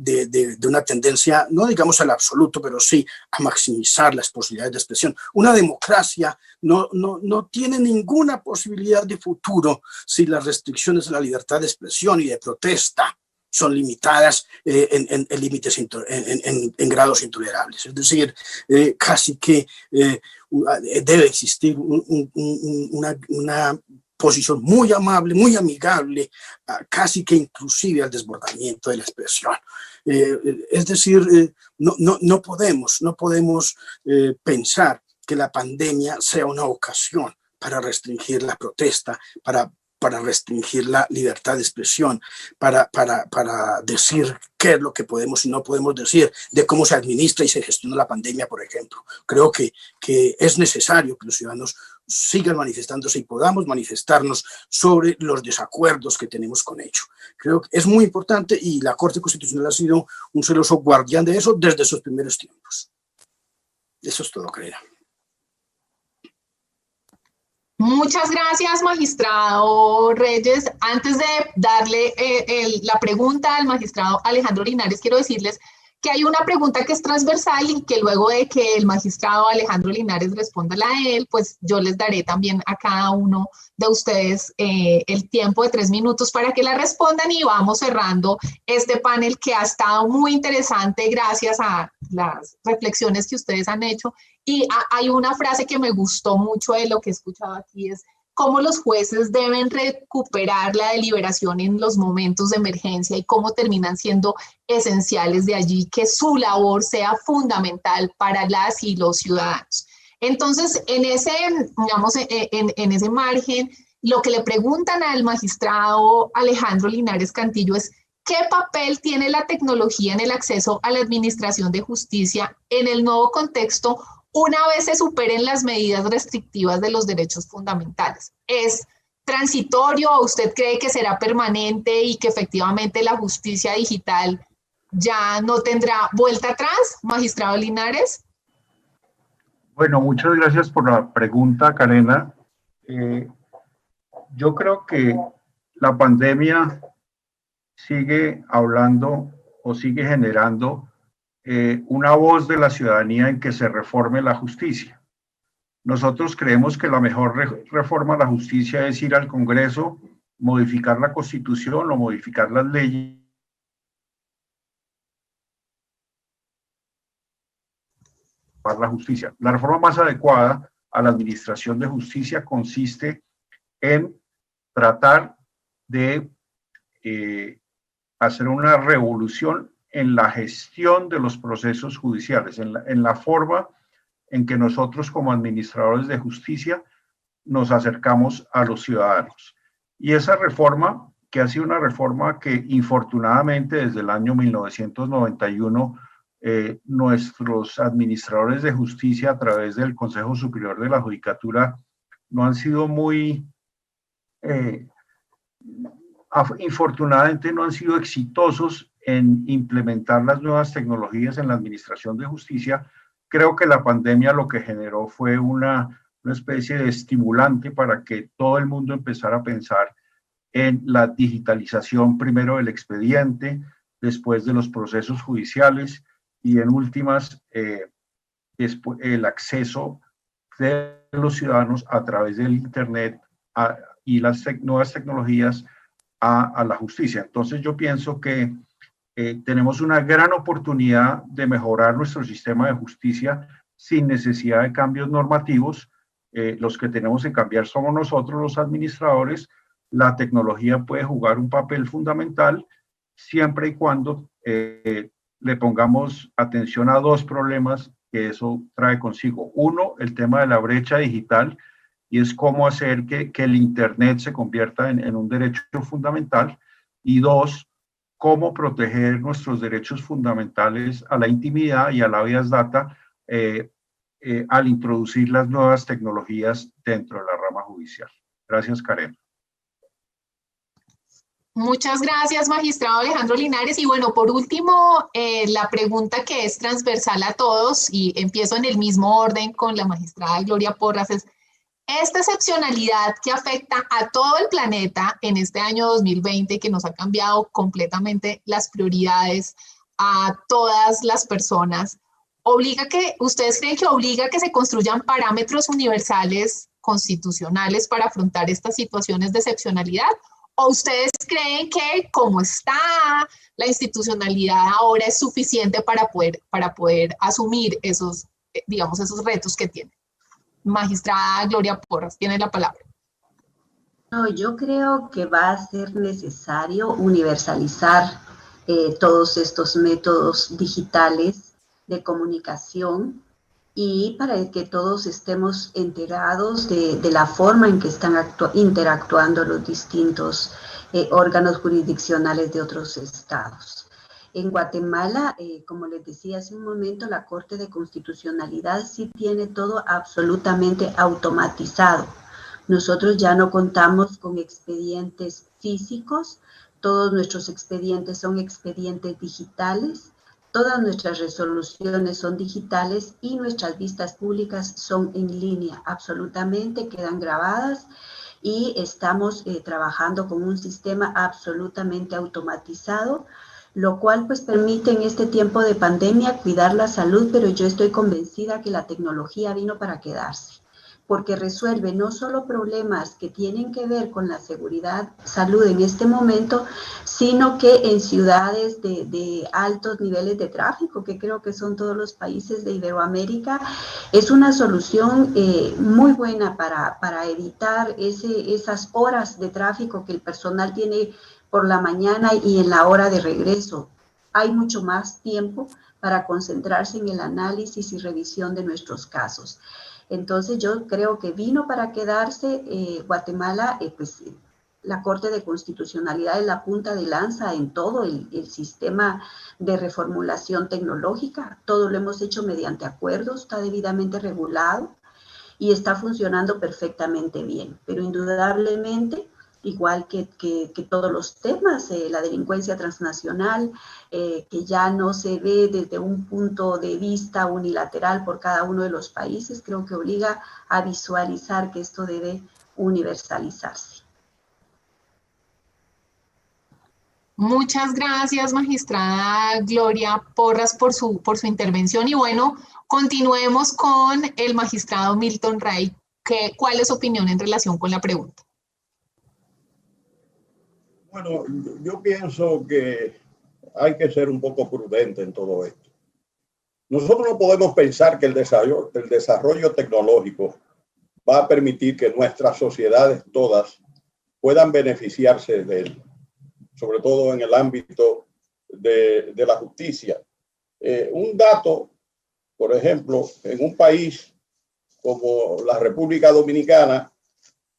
una tendencia, no digamos al absoluto, pero sí a maximizar las posibilidades de expresión. Una democracia no tiene ninguna posibilidad de futuro si las restricciones de la libertad de expresión y de protesta son limitadas en límites, en grados intolerables. Es decir, casi que debe existir una posición muy amable, muy amigable, casi que inclusive al desbordamiento de la expresión. Es decir, no podemos pensar que la pandemia sea una ocasión para restringir la protesta, para para restringir la libertad de expresión, para decir qué es lo que podemos y no podemos decir, de cómo se administra y se gestiona la pandemia, por ejemplo. Creo que es necesario que los ciudadanos sigan manifestándose y podamos manifestarnos sobre los desacuerdos que tenemos con ello. Creo que es muy importante y la Corte Constitucional ha sido un celoso guardián de eso desde sus primeros tiempos. Eso es todo, Karina.
Muchas gracias, magistrado Reyes. Antes de darle la pregunta al magistrado Alejandro Linares, quiero decirles que hay una pregunta que es transversal y que luego de que el magistrado Alejandro Linares responda a él, pues yo les daré también a cada uno de ustedes el tiempo de 3 minutos para que la respondan y vamos cerrando este panel que ha estado muy interesante gracias a las reflexiones que ustedes han hecho. Y hay una frase que me gustó mucho de lo que he escuchado aquí, es cómo los jueces deben recuperar la deliberación en los momentos de emergencia y cómo terminan siendo esenciales de allí, que su labor sea fundamental para las y los ciudadanos. Entonces, en ese, digamos, en ese margen, lo que le preguntan al magistrado Alejandro Linares Cantillo es ¿qué papel tiene la tecnología en el acceso a la administración de justicia en el nuevo contexto una vez se superen las medidas restrictivas de los derechos fundamentales? ¿Es transitorio o usted cree que será permanente y que efectivamente la justicia digital ya no tendrá vuelta atrás, magistrado Linares?
Bueno, muchas gracias por la pregunta, Karena. Yo creo que la pandemia sigue hablando o sigue generando una voz de la ciudadanía en que se reforme la justicia. Nosotros creemos que la mejor reforma a la justicia es ir al Congreso, modificar la Constitución o modificar las leyes. La justicia. La reforma más adecuada a la administración de justicia consiste en tratar de hacer una revolución en la gestión de los procesos judiciales, en la forma en que nosotros como administradores de justicia nos acercamos a los ciudadanos. Y esa reforma, que ha sido una reforma que infortunadamente desde el año 1991 nuestros administradores de justicia a través del Consejo Superior de la Judicatura no han sido muy, infortunadamente no han sido exitosos en implementar las nuevas tecnologías en la administración de justicia. Creo que la pandemia lo que generó fue una especie de estimulante para que todo el mundo empezara a pensar en la digitalización primero del expediente, después de los procesos judiciales y en últimas después, el acceso de los ciudadanos a través del Internet y las nuevas tecnologías a la justicia. Entonces yo pienso que tenemos una gran oportunidad de mejorar nuestro sistema de justicia sin necesidad de cambios normativos. Los que tenemos que cambiar somos nosotros, los administradores. La tecnología puede jugar un papel fundamental siempre y cuando le pongamos atención a 2 problemas que eso trae consigo. Uno, el tema de la brecha digital, y es cómo hacer que el Internet se convierta en un derecho fundamental. Y 2, cómo proteger nuestros derechos fundamentales a la intimidad y a la habeas data al introducir las nuevas tecnologías dentro de la rama judicial. Gracias, Karen.
Muchas gracias, magistrado Alejandro Linares. Y bueno, por último, la pregunta que es transversal a todos, y empiezo en el mismo orden con la magistrada Gloria Porras, es esta excepcionalidad que afecta a todo el planeta en este año 2020, que nos ha cambiado completamente las prioridades a todas las personas, ¿ustedes creen que obliga a que se construyan parámetros universales constitucionales para afrontar estas situaciones de excepcionalidad? ¿O ustedes creen que como está la institucionalidad ahora es suficiente para poder asumir esos, digamos, esos retos que tiene? Magistrada Gloria Porras, tiene la palabra.
No, yo creo que va a ser necesario universalizar todos estos métodos digitales de comunicación y para que todos estemos enterados de la forma en que están interactuando los distintos órganos jurisdiccionales de otros estados. En Guatemala, como les decía hace un momento, la Corte de Constitucionalidad sí tiene todo absolutamente automatizado. Nosotros ya no contamos con expedientes físicos, todos nuestros expedientes son expedientes digitales, todas nuestras resoluciones son digitales y nuestras vistas públicas son en línea, absolutamente quedan grabadas y estamos trabajando con un sistema absolutamente automatizado, lo cual pues permite en este tiempo de pandemia cuidar la salud, pero yo estoy convencida que la tecnología vino para quedarse, porque resuelve no solo problemas que tienen que ver con la seguridad, salud en este momento, sino que en ciudades de altos niveles de tráfico, que creo que son todos los países de Iberoamérica, es una solución muy buena para evitar esas horas de tráfico que el personal tiene por la mañana y en la hora de regreso. Hay mucho más tiempo para concentrarse en el análisis y revisión de nuestros casos. Entonces yo creo que vino para quedarse. Guatemala, pues la Corte de Constitucionalidad es la punta de lanza en todo el sistema de reformulación tecnológica. Todo lo hemos hecho mediante acuerdos, está debidamente regulado y está funcionando perfectamente bien. Pero indudablemente, igual que todos los temas, la delincuencia transnacional, que ya no se ve desde un punto de vista unilateral por cada uno de los países, creo que obliga a visualizar que esto debe universalizarse.
Muchas gracias, magistrada Gloria Porras, por su intervención. Y bueno, continuemos con el magistrado Milton Ray. ¿Cuál es su opinión en relación con la pregunta?
Bueno, yo pienso que hay que ser un poco prudente en todo esto. Nosotros no podemos pensar que el desarrollo tecnológico va a permitir que nuestras sociedades todas puedan beneficiarse de él, sobre todo en el ámbito de la justicia. Un dato, por ejemplo, en un país como la República Dominicana,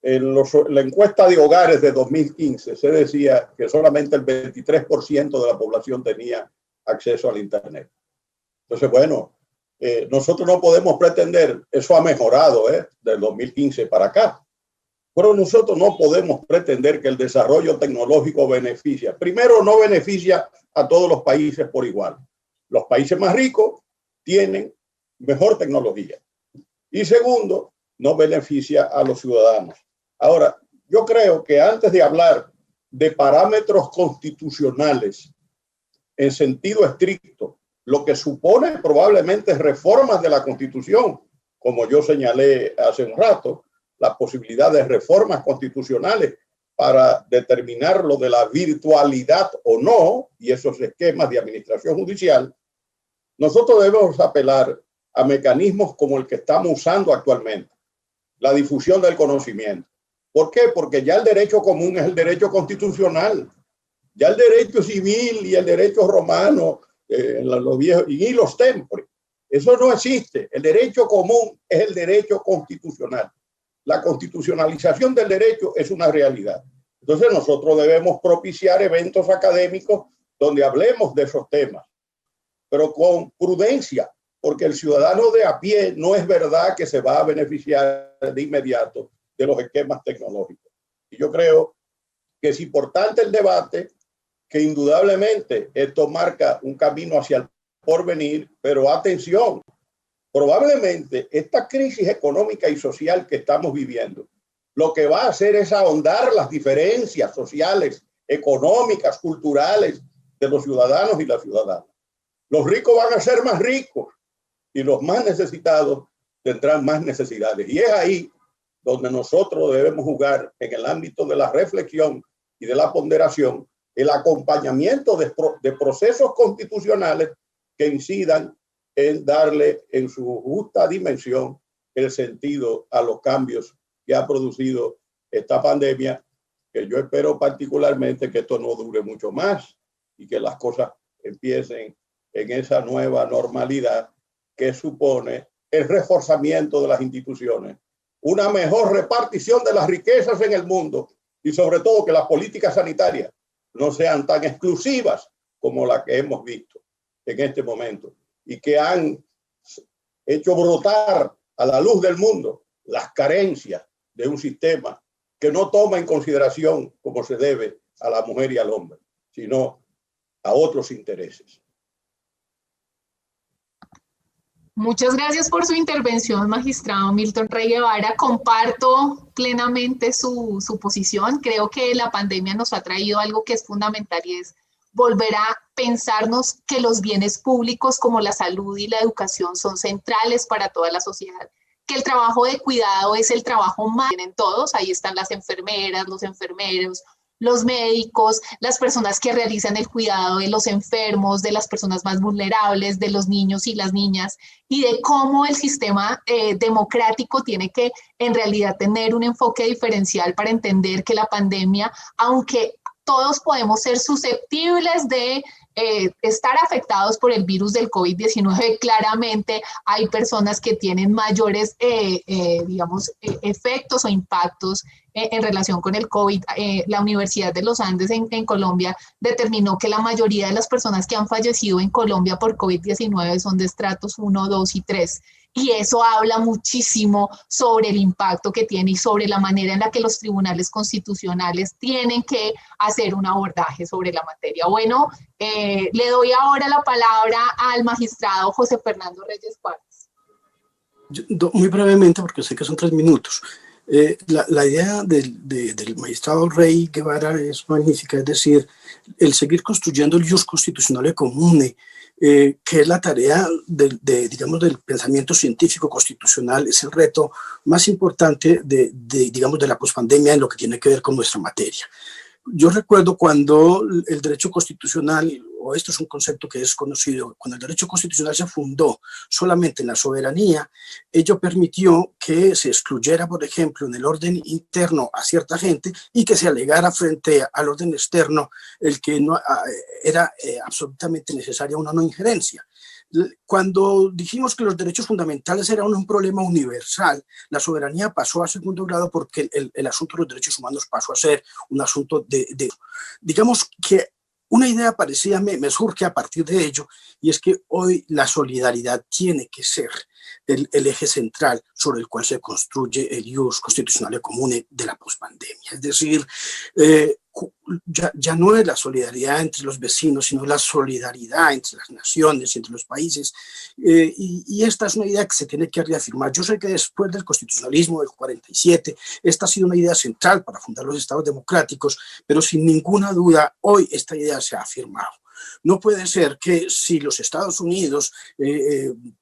en la encuesta de hogares de 2015 se decía que solamente el 23% de la población tenía acceso al Internet. Entonces, bueno, nosotros no podemos pretender, eso ha mejorado del 2015 para acá, pero nosotros no podemos pretender que el desarrollo tecnológico beneficia. Primero, no beneficia a todos los países por igual. Los países más ricos tienen mejor tecnología. Y segundo, no beneficia a los ciudadanos. Ahora, yo creo que antes de hablar de parámetros constitucionales en sentido estricto, lo que supone probablemente reformas de la Constitución, como yo señalé hace un rato, la posibilidad de reformas constitucionales para determinar lo de la virtualidad o no, y esos esquemas de administración judicial, nosotros debemos apelar a mecanismos como el que estamos usando actualmente, la difusión del conocimiento. ¿Por qué? Porque ya el derecho común es el derecho constitucional. Ya el derecho civil y el derecho romano, los viejos, y los tempores, eso no existe. El derecho común es el derecho constitucional. La constitucionalización del derecho es una realidad. Entonces nosotros debemos propiciar eventos académicos donde hablemos de esos temas, pero con prudencia, porque el ciudadano de a pie no es verdad que se va a beneficiar de inmediato de los esquemas tecnológicos. Y yo creo que es importante el debate, que indudablemente esto marca un camino hacia el porvenir, pero atención, probablemente esta crisis económica y social que estamos viviendo, lo que va a hacer es ahondar las diferencias sociales, económicas, culturales de los ciudadanos y las ciudadanas. Los ricos van a ser más ricos y los más necesitados tendrán más necesidades. Y es ahí donde nosotros debemos jugar, en el ámbito de la reflexión y de la ponderación, el acompañamiento de procesos constitucionales que incidan en darle en su justa dimensión el sentido a los cambios que ha producido esta pandemia, que yo espero particularmente que esto no dure mucho más y que las cosas empiecen en esa nueva normalidad que supone el reforzamiento de las instituciones, una mejor repartición de las riquezas en el mundo y sobre todo que las políticas sanitarias no sean tan exclusivas como la que hemos visto en este momento y que han hecho brotar a la luz del mundo las carencias de un sistema que no toma en consideración como se debe a la mujer y al hombre, sino a otros intereses.
Muchas gracias por su intervención, magistrado Milton Rey Guevara. Comparto plenamente su posición. Creo que la pandemia nos ha traído algo que es fundamental y es volver a pensarnos que los bienes públicos como la salud y la educación son centrales para toda la sociedad, que el trabajo de cuidado es el trabajo más en todos. Ahí están las enfermeras, los enfermeros, los médicos, las personas que realizan el cuidado de los enfermos, de las personas más vulnerables, de los niños y las niñas, y de cómo el sistema democrático tiene que en realidad tener un enfoque diferencial para entender que la pandemia, aunque todos podemos ser susceptibles de estar afectados por el virus del COVID-19, claramente hay personas que tienen mayores, efectos o impactos en relación con el COVID. La Universidad de los Andes en Colombia determinó que la mayoría de las personas que han fallecido en Colombia por COVID-19 son de estratos 1, 2 y 3. Y eso habla muchísimo sobre el impacto que tiene y sobre la manera en la que los tribunales constitucionales tienen que hacer un abordaje sobre la materia. Bueno, le doy ahora la palabra al magistrado José Fernando Reyes Cuartas.
Muy brevemente, porque sé que son 3 minutos. La idea del magistrado Rey Guevara es magnífica, es decir, el seguir construyendo el ius constitucionale comune, que es la tarea digamos, del pensamiento científico constitucional, es el reto más importante de la pospandemia en lo que tiene que ver con nuestra materia. Yo recuerdo cuando el derecho constitucional, o esto es un concepto que es conocido, cuando el derecho constitucional se fundó solamente en la soberanía, ello permitió que se excluyera, por ejemplo, en el orden interno a cierta gente y que se alegara frente al orden externo el que no era absolutamente necesaria una no injerencia. Cuando dijimos que los derechos fundamentales eran un problema universal, la soberanía pasó a segundo grado porque el asunto de los derechos humanos pasó a ser un asunto digamos que una idea parecida me surge a partir de ello, y es que hoy la solidaridad tiene que ser el eje central sobre el cual se construye el ius constitucionale comune de la pospandemia. Es decir, ya no es la solidaridad entre los vecinos, sino la solidaridad entre las naciones, entre los países, y esta es una idea que se tiene que reafirmar. Yo sé que después del constitucionalismo del 47, esta ha sido una idea central para fundar los estados democráticos, pero sin ninguna duda hoy esta idea se ha afirmado. No puede ser que si los Estados Unidos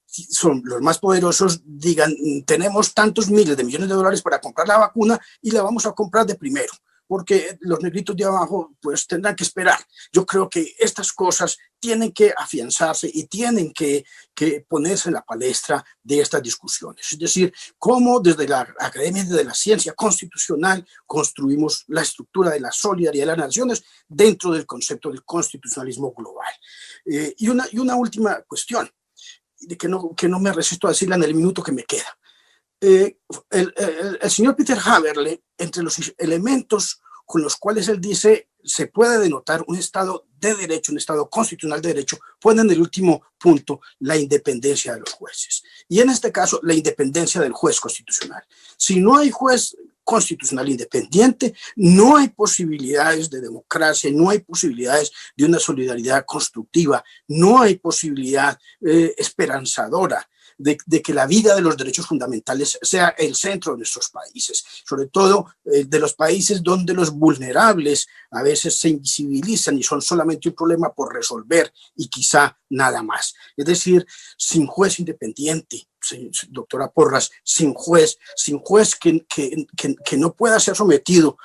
son los más poderosos, digan, tenemos tantos miles de millones de dólares para comprar la vacuna y la vamos a comprar de primero, porque los negritos de abajo pues tendrán que esperar. Yo creo que estas cosas tienen que afianzarse y tienen que ponerse en la palestra de estas discusiones. Es decir, cómo desde la Academia de la Ciencia Constitucional construimos la estructura de la solidaridad de las naciones dentro del concepto del constitucionalismo global. Y una última cuestión, que no me resisto a decirla en el minuto que me queda. El señor Peter Haberle, entre los elementos con los cuales él dice se puede denotar un Estado de derecho, un Estado constitucional de derecho, pone en el último punto la independencia de los jueces. Y en este caso, la independencia del juez constitucional. Si no hay juez constitucional independiente, no hay posibilidades de democracia, no hay posibilidades de una solidaridad constructiva, no hay posibilidad esperanzadora de que la vida de los derechos fundamentales sea el centro de nuestros países, sobre todo de los países donde los vulnerables a veces se invisibilizan y son solamente un problema por resolver y quizá nada más. Es decir, sin juez independiente, doctora Porras, sin juez que no pueda ser sometido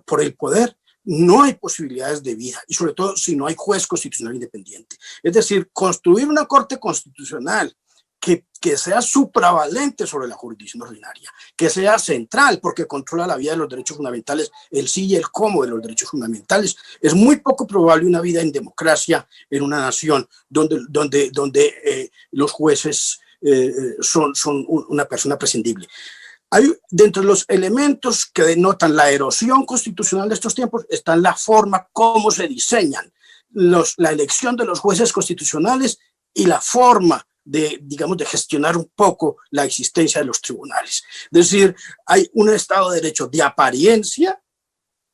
por el poder, no hay posibilidades de vida, y sobre todo si no hay juez constitucional independiente. Es decir, construir una corte constitucional que sea supravalente sobre la jurisdicción ordinaria, que sea central porque controla la vida de los derechos fundamentales, el sí y el cómo de los derechos fundamentales. Es muy poco probable una vida en democracia en una nación donde los jueces son una persona prescindible. Hay, dentro de los elementos que denotan la erosión constitucional de estos tiempos, está la forma como se diseñan la elección de los jueces constitucionales y la forma de, digamos, de gestionar un poco la existencia de los tribunales. Es decir, hay un Estado de Derecho de apariencia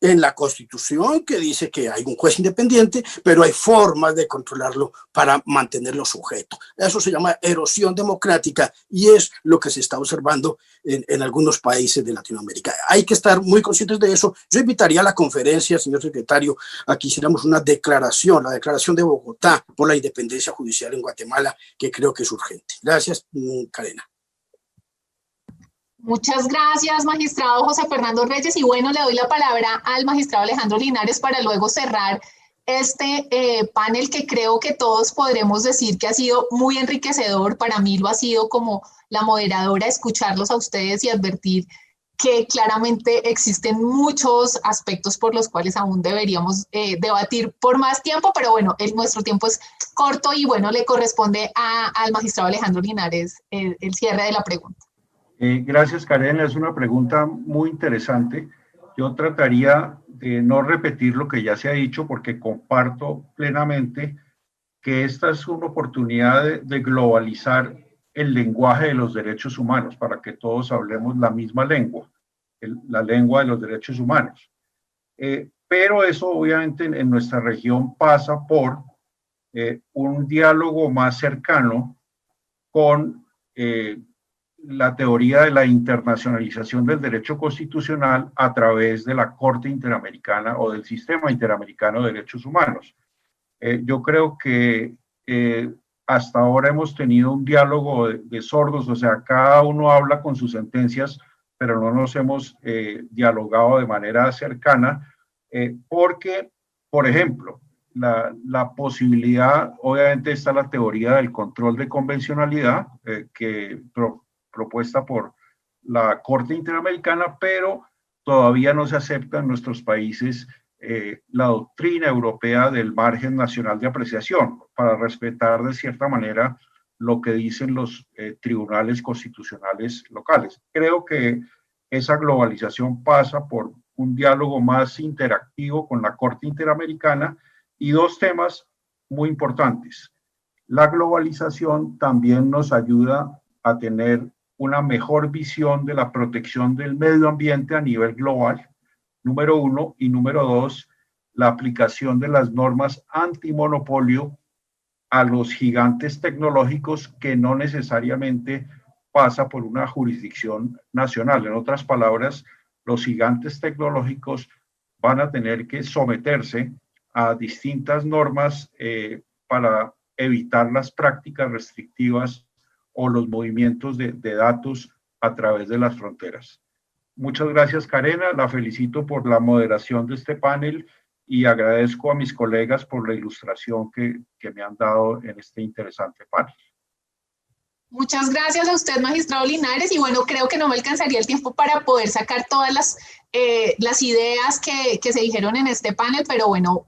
en la Constitución que dice que hay un juez independiente, pero hay formas de controlarlo para mantenerlo sujeto. Eso se llama erosión democrática y es lo que se está observando en algunos países de Latinoamérica. Hay que estar muy conscientes de eso. Yo invitaría a la conferencia, señor secretario, a que hiciéramos una declaración, la declaración de Bogotá por la independencia judicial en Guatemala, que creo que es urgente. Gracias, Karena.
Muchas gracias, magistrado José Fernando Reyes. Y bueno, le doy la palabra al magistrado Alejandro Linares para luego cerrar este panel que creo que todos podremos decir que ha sido muy enriquecedor. Para mí lo ha sido como la moderadora, escucharlos a ustedes y advertir que claramente existen muchos aspectos por los cuales aún deberíamos debatir por más tiempo, pero bueno, nuestro tiempo es corto y bueno, le corresponde al magistrado Alejandro Linares el cierre de la pregunta.
Gracias, Karen. Es una pregunta muy interesante. Yo trataría de no repetir lo que ya se ha dicho porque comparto plenamente que esta es una oportunidad de globalizar el lenguaje de los derechos humanos para que todos hablemos la misma lengua, la lengua de los derechos humanos. Pero eso obviamente en nuestra región pasa por un diálogo más cercano con la teoría de la internacionalización del derecho constitucional a través de la Corte Interamericana o del Sistema Interamericano de Derechos Humanos. Yo creo que hasta ahora hemos tenido un diálogo de sordos, o sea, cada uno habla con sus sentencias, pero no nos hemos dialogado de manera cercana, porque, por ejemplo, la posibilidad, obviamente está la teoría del control de convencionalidad, propuesta por la Corte Interamericana, pero todavía no se acepta en nuestros países la doctrina europea del margen nacional de apreciación para respetar de cierta manera lo que dicen los tribunales constitucionales locales. Creo que esa globalización pasa por un diálogo más interactivo con la Corte Interamericana y dos temas muy importantes. La globalización también nos ayuda a tener una mejor visión de la protección del medio ambiente a nivel global, número uno, y número dos, la aplicación de las normas antimonopolio a los gigantes tecnológicos que no necesariamente pasa por una jurisdicción nacional. En otras palabras, los gigantes tecnológicos van a tener que someterse a distintas normas para evitar las prácticas restrictivas o los movimientos de datos a través de las fronteras. Muchas gracias, Karena. La felicito por la moderación de este panel y agradezco a mis colegas por la ilustración que me han dado en este interesante panel.
Muchas gracias a usted, magistrado Linares. Y bueno, creo que no me alcanzaría el tiempo para poder sacar todas las ideas que se dijeron en este panel, pero bueno,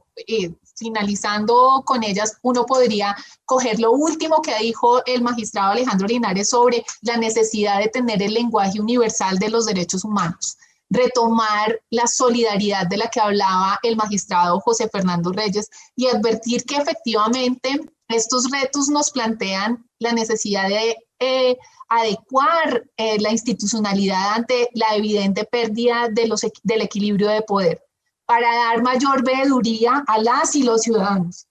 finalizando con ellas, uno podría coger lo último que dijo el magistrado Alejandro Linares sobre la necesidad de tener el lenguaje universal de los derechos humanos, retomar la solidaridad de la que hablaba el magistrado José Fernando Reyes y advertir que efectivamente estos retos nos plantean la necesidad de adecuar la institucionalidad ante la evidente pérdida del equilibrio de poder, para dar mayor veeduría a las y los ciudadanos,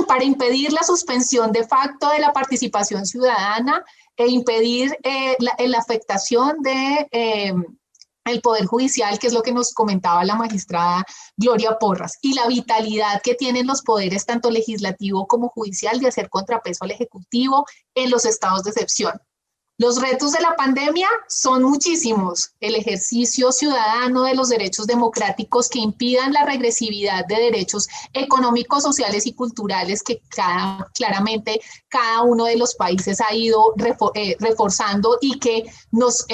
para impedir la suspensión de facto de la participación ciudadana e impedir la afectación de el Poder Judicial, que es lo que nos comentaba la magistrada Gloria Porras, y la vitalidad que tienen los poderes, tanto legislativo como judicial, de hacer contrapeso al Ejecutivo en los estados de excepción. Los retos de la pandemia son muchísimos. El ejercicio ciudadano de los derechos democráticos que impidan la regresividad de derechos económicos, sociales y culturales que claramente cada uno de los países ha ido reforzando y que nos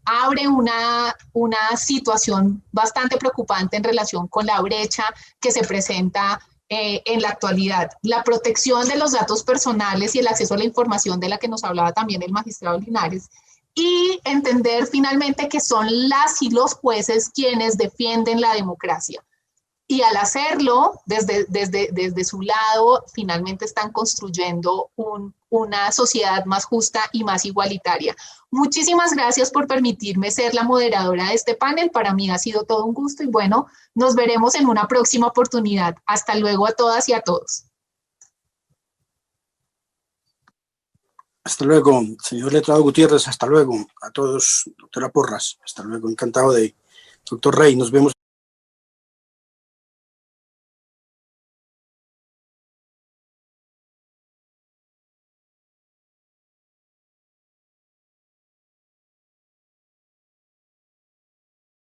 abre una situación bastante preocupante en relación con la brecha que se presenta en la actualidad. La protección de los datos personales y el acceso a la información de la que nos hablaba también el magistrado Linares, y entender finalmente que son las y los jueces quienes defienden la democracia. Y al hacerlo, desde su lado, finalmente están construyendo una sociedad más justa y más igualitaria. Muchísimas gracias por permitirme ser la moderadora de este panel. Para mí ha sido todo un gusto y bueno, nos veremos en una próxima oportunidad. Hasta luego a todas y a todos.
Hasta luego, señor letrado Gutiérrez. Hasta luego a todos, doctora Porras. Hasta luego, encantado de doctor Rey. Nos vemos.